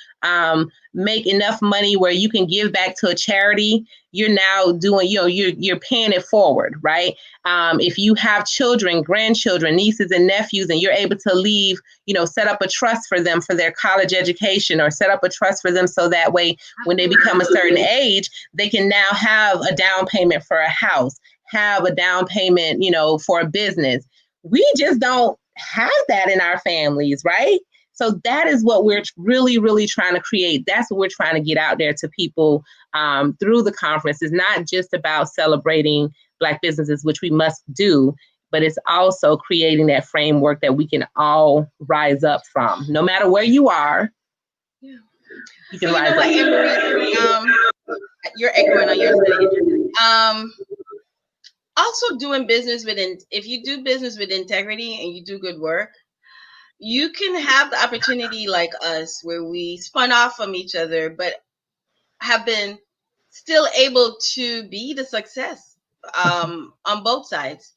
make enough money where you can give back to a charity, you're now doing, you're paying it forward, right? If you have children, grandchildren, nieces and nephews, and you're able to leave, set up a trust for them for their college education, or set up a trust for them so that way when they become a certain age, they can now have a down payment for a house, have a down payment, for a business. We just don't have that in our families, right? So that is what we're really, really trying to create. That's what we're trying to get out there to people through the conference. It's not just about celebrating Black businesses, which we must do, but it's also creating that framework that we can all rise up from. No matter where you are, you can rise up. You're echoing on your side. Also doing business if you do business with integrity and you do good work, you can have the opportunity like us where we spun off from each other, but have been still able to be the success on both sides.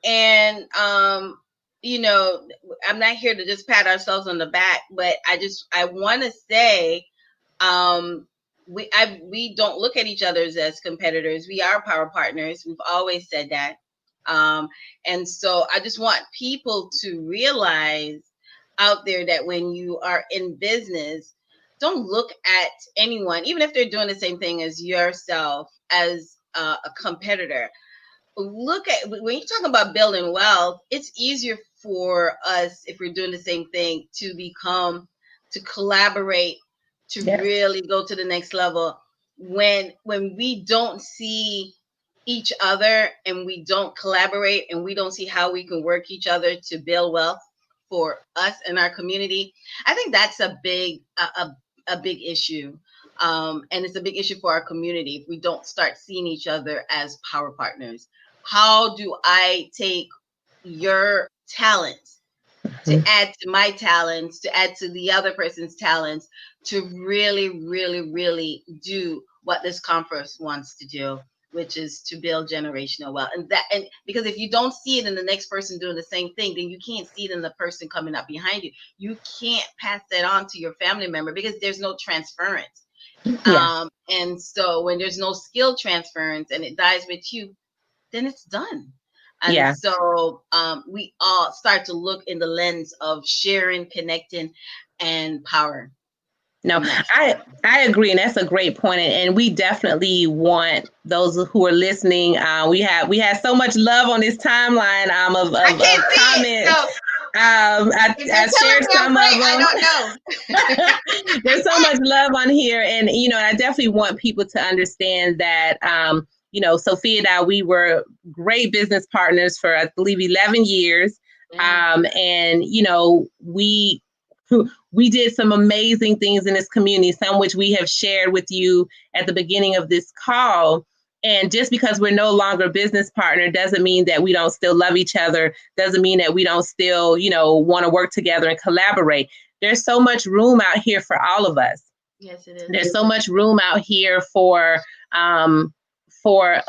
And, I'm not here to just pat ourselves on the back, but I want to say, we don't look at each other as competitors. We are power partners. We've always said that. And so I just want people to realize out there that when you are in business, don't look at anyone, even if they're doing the same thing as yourself, as a competitor. Look at, when you talk about building wealth, it's easier for us, if we're doing the same thing, to collaborate, to really go to the next level. When we don't see each other and we don't collaborate and we don't see how we can work each other to build wealth for us and our community, I think that's a big issue. And it's a big issue for our community if we don't start seeing each other as power partners. How do I take your talents to add to my talents, to add to the other person's talents, to really, really, really do what this conference wants to do, which is to build generational wealth. And because if you don't see it in the next person doing the same thing, then you can't see it in the person coming up behind you. You can't pass that on to your family member because there's no transference. And so when there's no skill transference and it dies with you, then it's done. And so we all start to look in the lens of sharing, connecting, and power. No, I agree, and that's a great point. And we definitely want those who are listening. We had so much love on this timeline of comments. I shared some of them. I don't know. There's so much love on here, and I definitely want people to understand that. Sophia and I, we were great business partners for, I believe, 11 years. And we did some amazing things in this community, some which we have shared with you at the beginning of this call. And just because we're no longer a business partner doesn't mean that we don't still love each other, doesn't mean that we don't still, want to work together and collaborate. There's so much room out here for all of us. Yes, it is. There's so much room out here for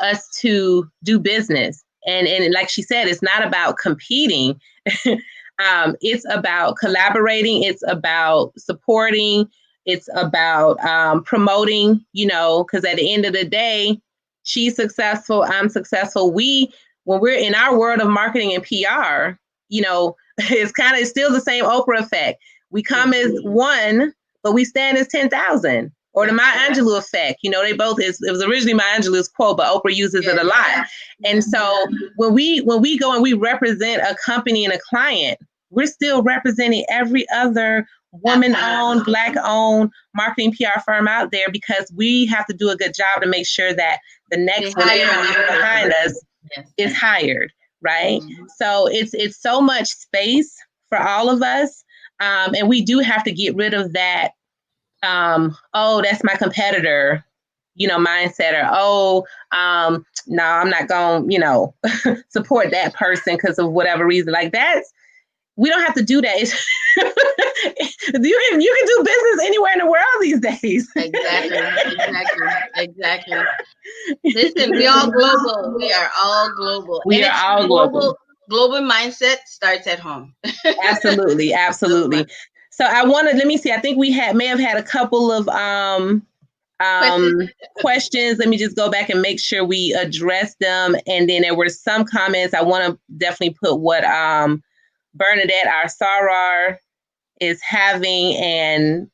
us to do business. And like she said, it's not about competing. It's about collaborating. It's about supporting. It's about promoting, because at the end of the day, she's successful, I'm successful. When we're in our world of marketing and PR, it's still the same Oprah effect. We come as one, but we stand as 10,000. Or the Maya Angelou effect. They both, it was originally Maya Angelou's quote, but Oprah uses it a lot. And so when we go and we represent a company and a client, we're still representing every other woman-owned, Black-owned marketing PR firm out there, because we have to do a good job to make sure that the next one behind us is hired, right? Mm-hmm. So it's so much space for all of us. And we do have to get rid of that, that's my competitor, mindset, or, no, I'm not going to, support that person because of whatever reason. Like we don't have to do that. You can do business anywhere in the world these days. Exactly. Listen, we all global. We are all global. We are all global. Global mindset starts at home. Absolutely. So let me see. I think we may have had a couple of questions. Let me just go back and make sure we address them. And then there were some comments. I want to definitely put what Bernadette, our Soror, is having. And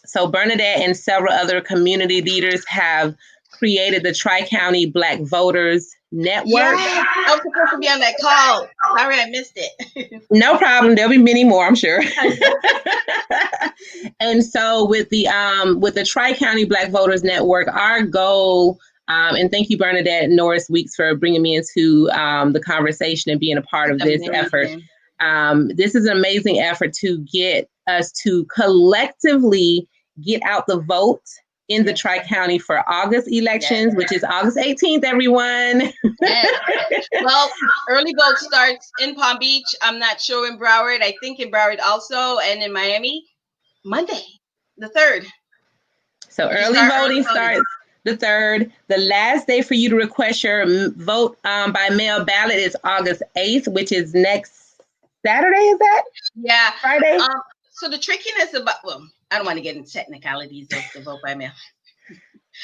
so Bernadette and several other community leaders have created the Tri-County Black Voters Network. Yeah, I was supposed to be on that call. Sorry, I missed it. No problem. There'll be many more, I'm sure. And so with the Tri-County Black Voters Network, our goal, and thank you, Bernadette Norris Weeks, for bringing me into the conversation and being a part of this effort. This is an amazing effort to get us to collectively get out the vote in the Tri-County for August elections, which is August 18th, everyone. Well, early vote starts in Palm Beach. I'm not sure in Broward. I think in Broward also, and in Miami, Monday, the 3rd. So early voting starts the 3rd. The last day for you to request your vote by mail ballot is August 8th, which is next Saturday, is that? Yeah. Friday? So the trickiness about, I don't want to get into technicalities of the vote by mail.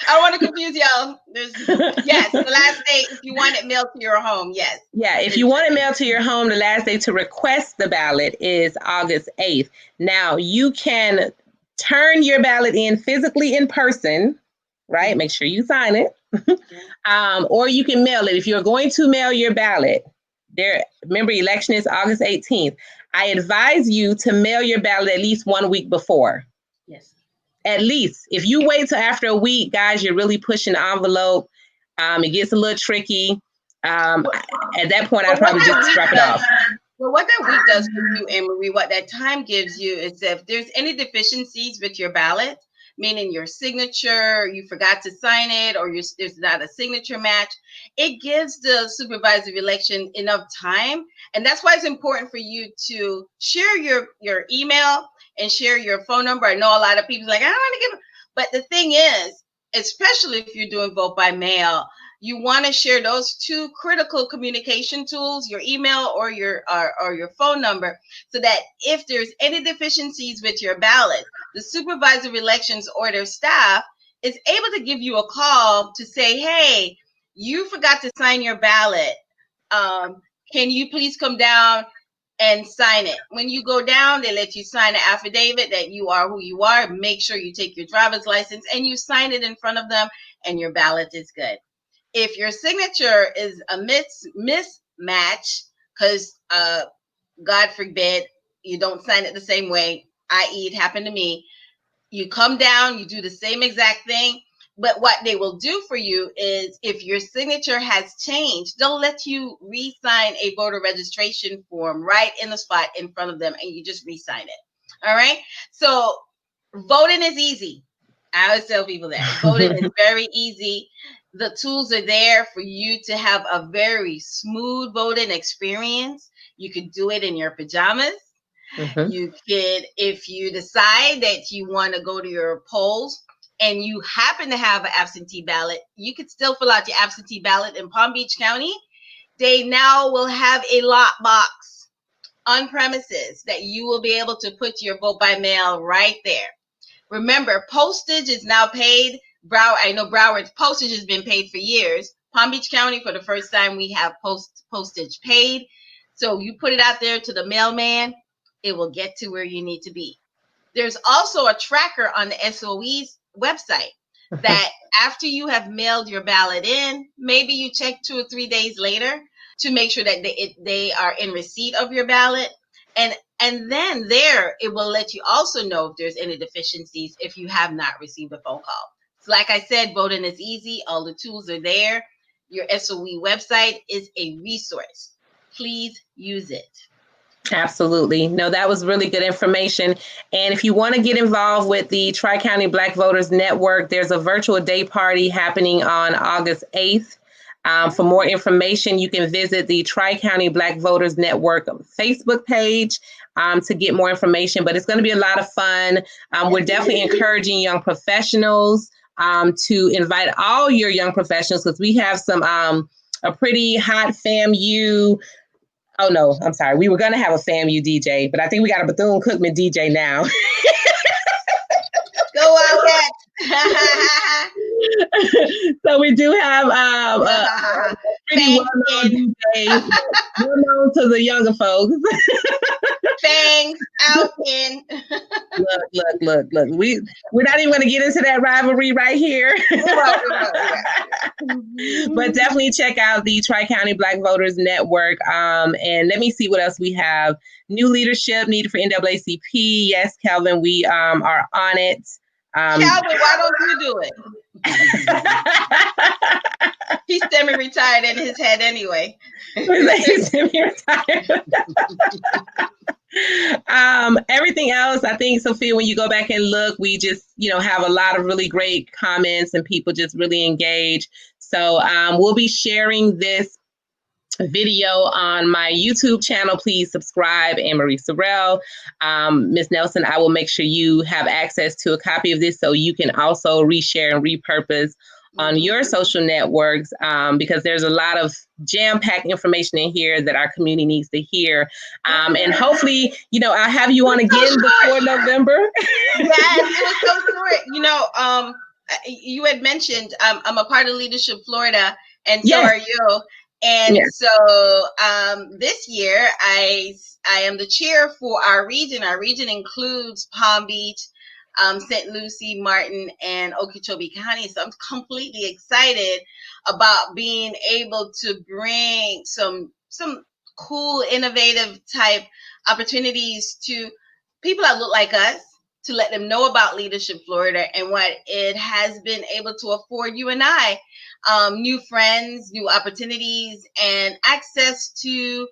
I don't want to confuse y'all. Yes, the last day, if you want it mailed to your home, yes. Yeah, if you want it mailed to your home, the last day to request the ballot is August 8th. Now, you can turn your ballot in physically in person, right? Make sure you sign it. Or you can mail it. If you're going to mail your ballot, remember, election is August 18th. I advise you to mail your ballot at least 1 week before. Yes. At least. If you wait till after a week, guys, you're really pushing the envelope. It gets a little tricky. At that point, I'd probably just drop it off. Well, what that week does for you, Ann Marie, what that time gives you is if there's any deficiencies with your ballot, meaning your signature, you forgot to sign it, or there's not a signature match, it gives the supervisor of election enough time. And that's why it's important for you to share your email and share your phone number. I know a lot of people like, I don't want to give, but the thing is, especially if you're doing vote by mail, you want to share those two critical communication tools, your email or your phone number, so that if there's any deficiencies with your ballot, the supervisor of elections or their staff is able to give you a call to say, hey, you forgot to sign your ballot. Can you please come down and sign it? When you go down, they let you sign an affidavit that you are who you are. Make sure you take your driver's license and you sign it in front of them, and your ballot is good. If your signature is a mismatch, because God forbid you don't sign it the same way, i.e. it happened to me, you come down, you do the same exact thing. But what they will do for you is if your signature has changed, they'll let you re-sign a voter registration form right in the spot in front of them, and you just re-sign it. All right. So voting is easy. I always tell people that voting is very easy. The tools are there for you to have a very smooth voting experience. You could do it in your pajamas. Mm-hmm. You could, if you decide that you want to go to your polls and you happen to have an absentee ballot, you could still fill out your absentee ballot in Palm Beach County. They now will have a lot box on premises that you will be able to put your vote by mail right there. Remember, postage is now paid. I know Broward's postage has been paid for years. Palm Beach County, for the first time, we have postage paid. So you put it out there to the mailman, it will get to where you need to be. There's also a tracker on the SOE's website that after you have mailed your ballot in, maybe you check 2 or 3 days later to make sure that they are in receipt of your ballot. And then there, it will let you also know if there's any deficiencies if you have not received a phone call. So like I said, voting is easy. All the tools are there. Your SOE website is a resource. Please use it. Absolutely. No, that was really good information. And if you want to get involved with the Tri-County Black Voters Network, there's a virtual day party happening on August 8th. For more information, you can visit the Tri-County Black Voters Network Facebook page to get more information. But it's going to be a lot of fun. We're definitely encouraging young professionals to invite all your young professionals, because we have some a pretty hot FAMU. Oh, no, I'm sorry. We were going to have a FAMU DJ, but I think we got a Bethune-Cookman DJ now. Go out, So we do have a pretty well-known DJ, well-known to the younger folks. Fangs out in. Look. We're not even going to get into that rivalry right here. But definitely check out the Tri-County Black Voters Network. And let me see what else we have. New leadership needed for NAACP. Yes, Calvin, we are on it. Calvin, why don't you do it? He's semi-retired in his head anyway. He's semi-retired. Everything else, I think, Sophia, when you go back and look, we just, have a lot of really great comments and people just really engage. So we'll be sharing this video on my YouTube channel. Please subscribe, Ann Marie Sorrell. Ms. Nelson, I will make sure you have access to a copy of this so you can also reshare and repurpose on your social networks, because there's a lot of jam-packed information in here that our community needs to hear. And hopefully, I'll have you on again before November. Yes, it was so short. You had mentioned I'm a part of Leadership Florida, and so are you. And so this year, I am the chair for our region. Our region includes Palm Beach, St. Lucie, Martin, and Okeechobee County. So I'm completely excited about being able to bring some cool, innovative type opportunities to people that look like us, to let them know about Leadership Florida and what it has been able to afford you and I. New friends, new opportunities, and access to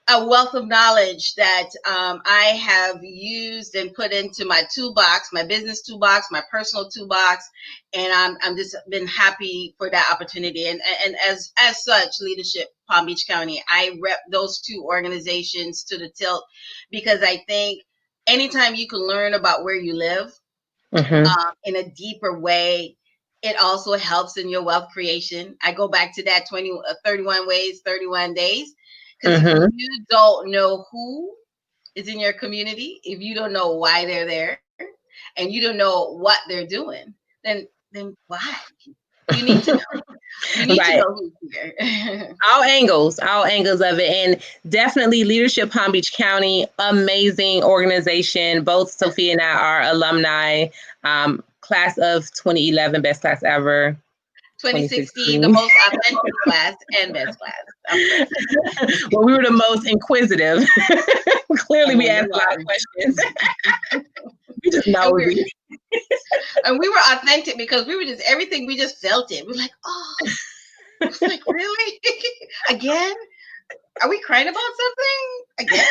a wealth of knowledge that I have used and put into my toolbox, my business toolbox, my personal toolbox, and I'm just been happy for that opportunity. And as such, Leadership Palm Beach County, I rep those two organizations to the tilt, because I think anytime you can learn about where you live in a deeper way, it also helps in your wealth creation. I go back to that 31 ways, 31 days. Because if you don't know who is in your community, if you don't know why they're there, and you don't know what they're doing, then why? You need to know. You need to know who's here. all angles of it. And definitely Leadership Palm Beach County, amazing organization. Both Sophia and I are alumni. Class of 2011, best class ever. 2016, the most authentic class and best class. Well, we were the most inquisitive. Clearly, we asked a lot of questions. We just know. And we were authentic because we were just, everything, we just felt it. We're like, oh, it's like, really? Again? Are we crying about something? Again?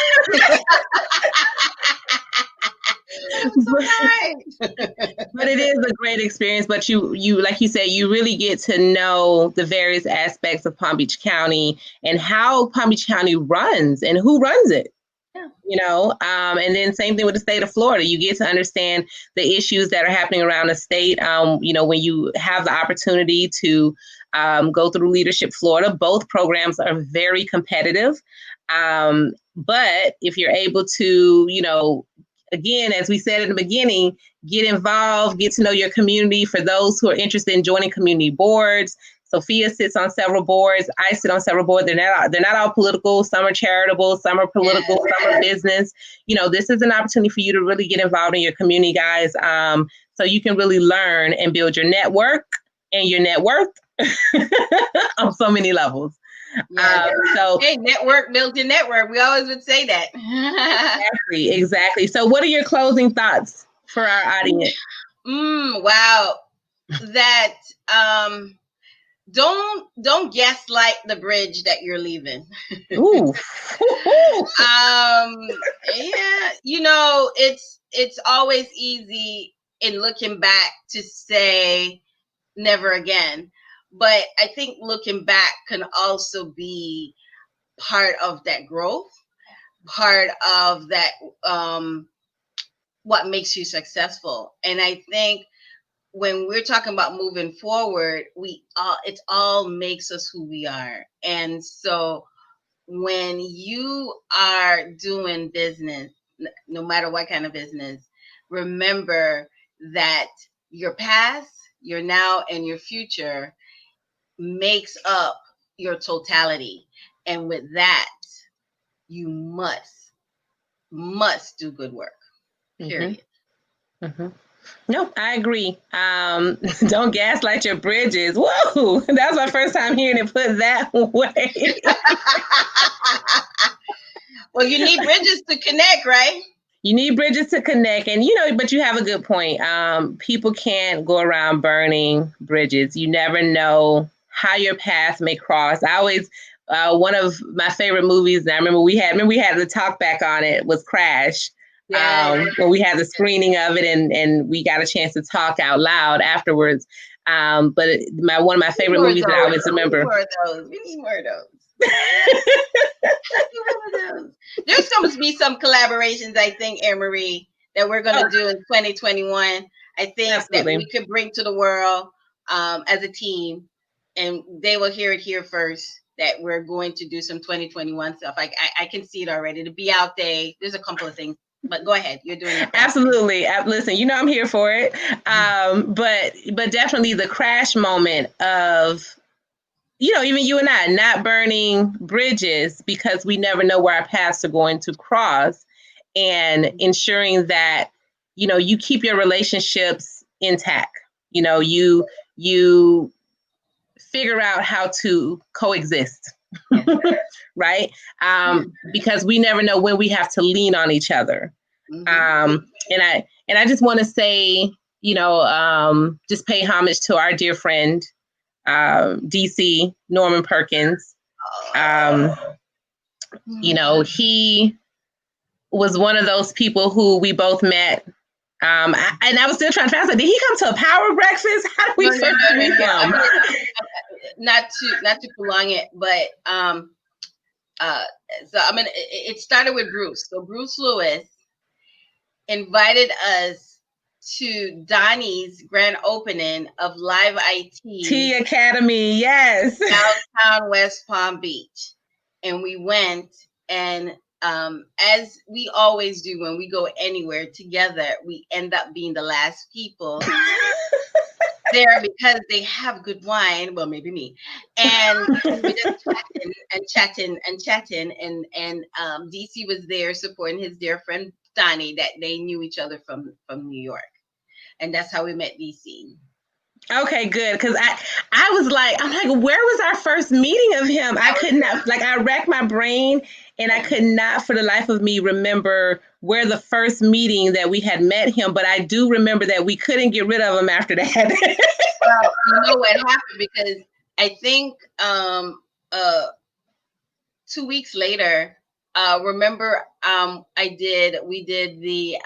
But it is a great experience. But you like you said, you really get to know the various aspects of Palm Beach County and how Palm Beach County runs and who runs it. And then same thing with the state of Florida. You get to understand the issues that are happening around the state. When you have the opportunity to go through Leadership Florida, both programs are very competitive. But if you're able to, again, as we said in the beginning, get involved, get to know your community. For those who are interested in joining community boards, Sophia sits on several boards. I sit on several boards. They're not all political. Some are charitable. Some are political. Some are business. This is an opportunity for you to really get involved in your community, guys. So you can really learn and build your network and your net worth on so many levels. Hey, network builds your network. We always would say that. Exactly. So what are your closing thoughts for our audience? Wow. That don't gaslight the bridge that you're leaving. Ooh. It's always easy in looking back to say never again. But I think looking back can also be part of that growth, part of that what makes you successful. And I think when we're talking about moving forward, it all makes us who we are. And so when you are doing business, no matter what kind of business, remember that your past, your now, and your future makes up your totality. And with that, you must do good work. Period. Mm-hmm. No, I agree. Don't gaslight your bridges. Whoa, that was my first time hearing it put that way. Well, you need bridges to connect, right? You need bridges to connect. And, but you have a good point. People can't go around burning bridges. You never know how your paths may cross. I always, one of my favorite movies, and I remember we had the talk back on it, was Crash. When we had the screening of it and we got a chance to talk out loud afterwards. But one of my favorite movies that I always remember. We need more of those. There's going to be some collaborations, I think, Ann Marie, that we're going to do in 2021. I think Absolutely. That we could bring to the world as a team, and they will hear it here first, that we're going to do some 2021 stuff. I can see it already. The Be Out Day, there's a couple of things. But go ahead, you're doing it. Absolutely. Listen, I'm here for it. But definitely the crash moment of, even you and I not burning bridges, because we never know where our paths are going to cross, and ensuring that, you keep your relationships intact. You figure out how to coexist. Right? Because we never know when we have to lean on each other. And I just want to say, just pay homage to our dear friend, DC, Norman Perkins. He was one of those people who we both met. And I was still trying to figure out, did he come to a power breakfast? How did we first meet him? Not to prolong it, but it started with Bruce. So Bruce Lewis invited us to Donnie's grand opening of Live IT T Academy, yes, downtown West Palm Beach, and we went. And as we always do when we go anywhere together, we end up being the last people there because they have good wine. Well, maybe me. And we just chatting. And DC was there supporting his dear friend Donnie, that they knew each other from New York. And that's how we met DC. Okay, good. Because I was like, where was our first meeting of him? I could not, I racked my brain and I could not for the life of me remember where the first meeting that we had met him. But I do remember that we couldn't get rid of him after that. Well, you know what happened? Because I think 2 weeks later, remember we did the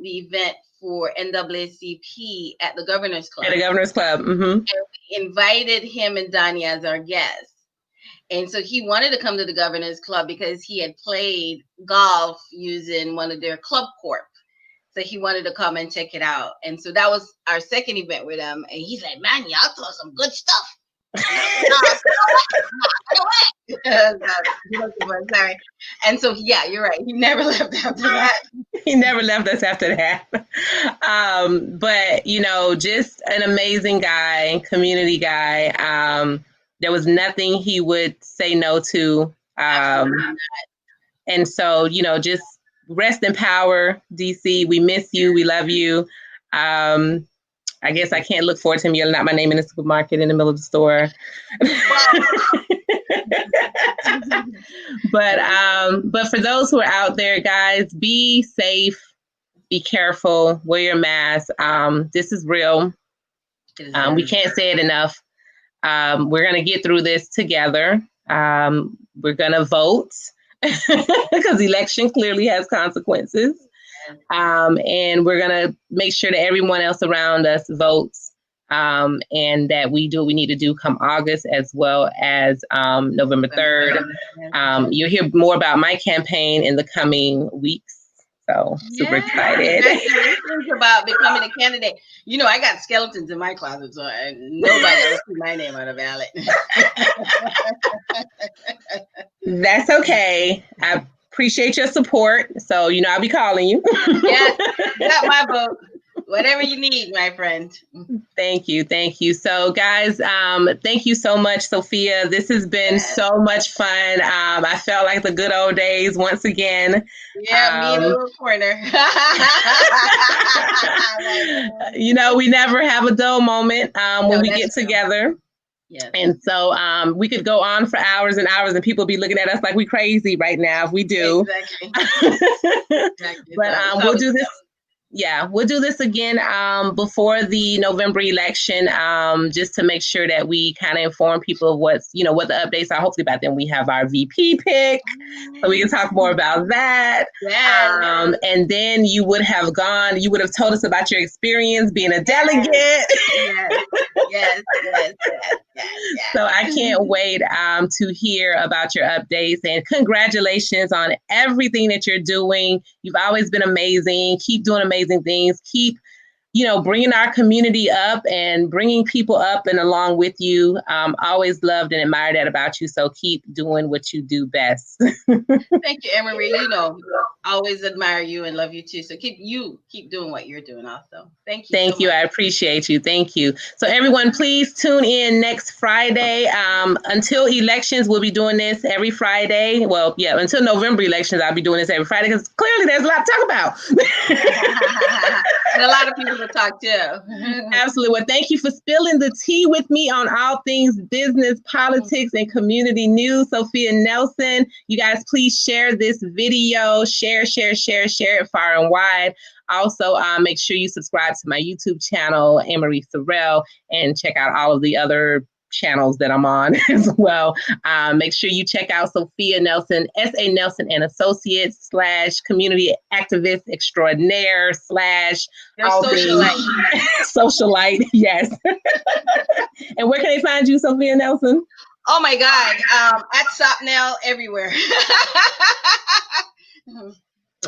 event for NAACP at the Governor's Club. At the Governor's Club. Mm-hmm. And we invited him and Donnie as our guests. And so he wanted to come to the Governors Club because he had played golf using one of their club corp. So he wanted to come and check it out. And so that was our second event with him. And he's like, man, y'all throw some good stuff. Sorry. And so, yeah, you're right. He never left after that. He never left us after that. But, you know, just an amazing guy, community guy. There was nothing he would say no to. And so, you know, just rest in power, DC. We miss you. We love you. I guess I can't look forward to him yelling out my name in the supermarket in the middle of the store. But for those who are out there, guys, be safe, be careful, wear your mask. This is real. We can't say it enough. We're going to get through this together. We're going to vote because election clearly has consequences. And we're going to make sure that everyone else around us votes, and that we do what we need to do come August, as well as November 3rd. You'll hear more about my campaign in the coming weeks. So super excited. Think about becoming a candidate. You know, I got skeletons in my closet, so nobody else see my name on a ballot. That's okay. I appreciate your support. So, you know, I'll be calling you. Yeah, got my vote. Whatever you need, my friend. Thank you. Thank you. So, guys, thank you so much, Sophia. This has been so much fun. I felt like the good old days once again. Yeah, me in a little corner. You know, we never have a dull moment when we get together. Yes. And so we could go on for hours and hours, and people be looking at us like we crazy right now if we do. Exactly. But we'll do this. Yeah, we'll do this again before the November election, just to make sure that we kind of inform people of what the updates are. Hopefully by then we have our VP pick, so we can talk more about that. Yeah. And then you would have told us about your experience being a delegate. Yes. So I can't wait to hear about your updates, and congratulations on everything that you're doing. You've always been amazing. Keep doing amazing things. Keep, bringing our community up and bringing people up and along with you. Always loved and admired that about you. So keep doing what you do best. Thank you, Ann Marie. Always admire you and love you too. So keep doing what you're doing also. Thank you. Thank you. I appreciate you. Thank you. So everyone, please tune in next Friday. Until elections, we'll be doing this every Friday. Well, yeah, until November elections, I'll be doing this every Friday because clearly there's a lot to talk about. And a lot of people to talk to. Absolutely. Well, thank you for spilling the tea with me on all things business, politics, and community news. Sophia Nelson, you guys please share this video. Share it far and wide. Also, make sure you subscribe to my YouTube channel, Ann Marie Sorrell, and check out all of the other channels that I'm on as well. Make sure you check out Sophia Nelson, S.A. Nelson and Associates / community activist extraordinaire / socialite. Yes. And where can they find you, Sophia Nelson? Oh my God. At Sopnell everywhere.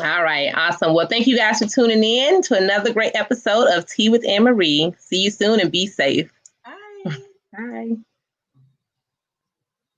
All right. Awesome. Well, thank you guys for tuning in to another great episode of Tea with Ann Marie. See you soon and be safe. Bye. Bye.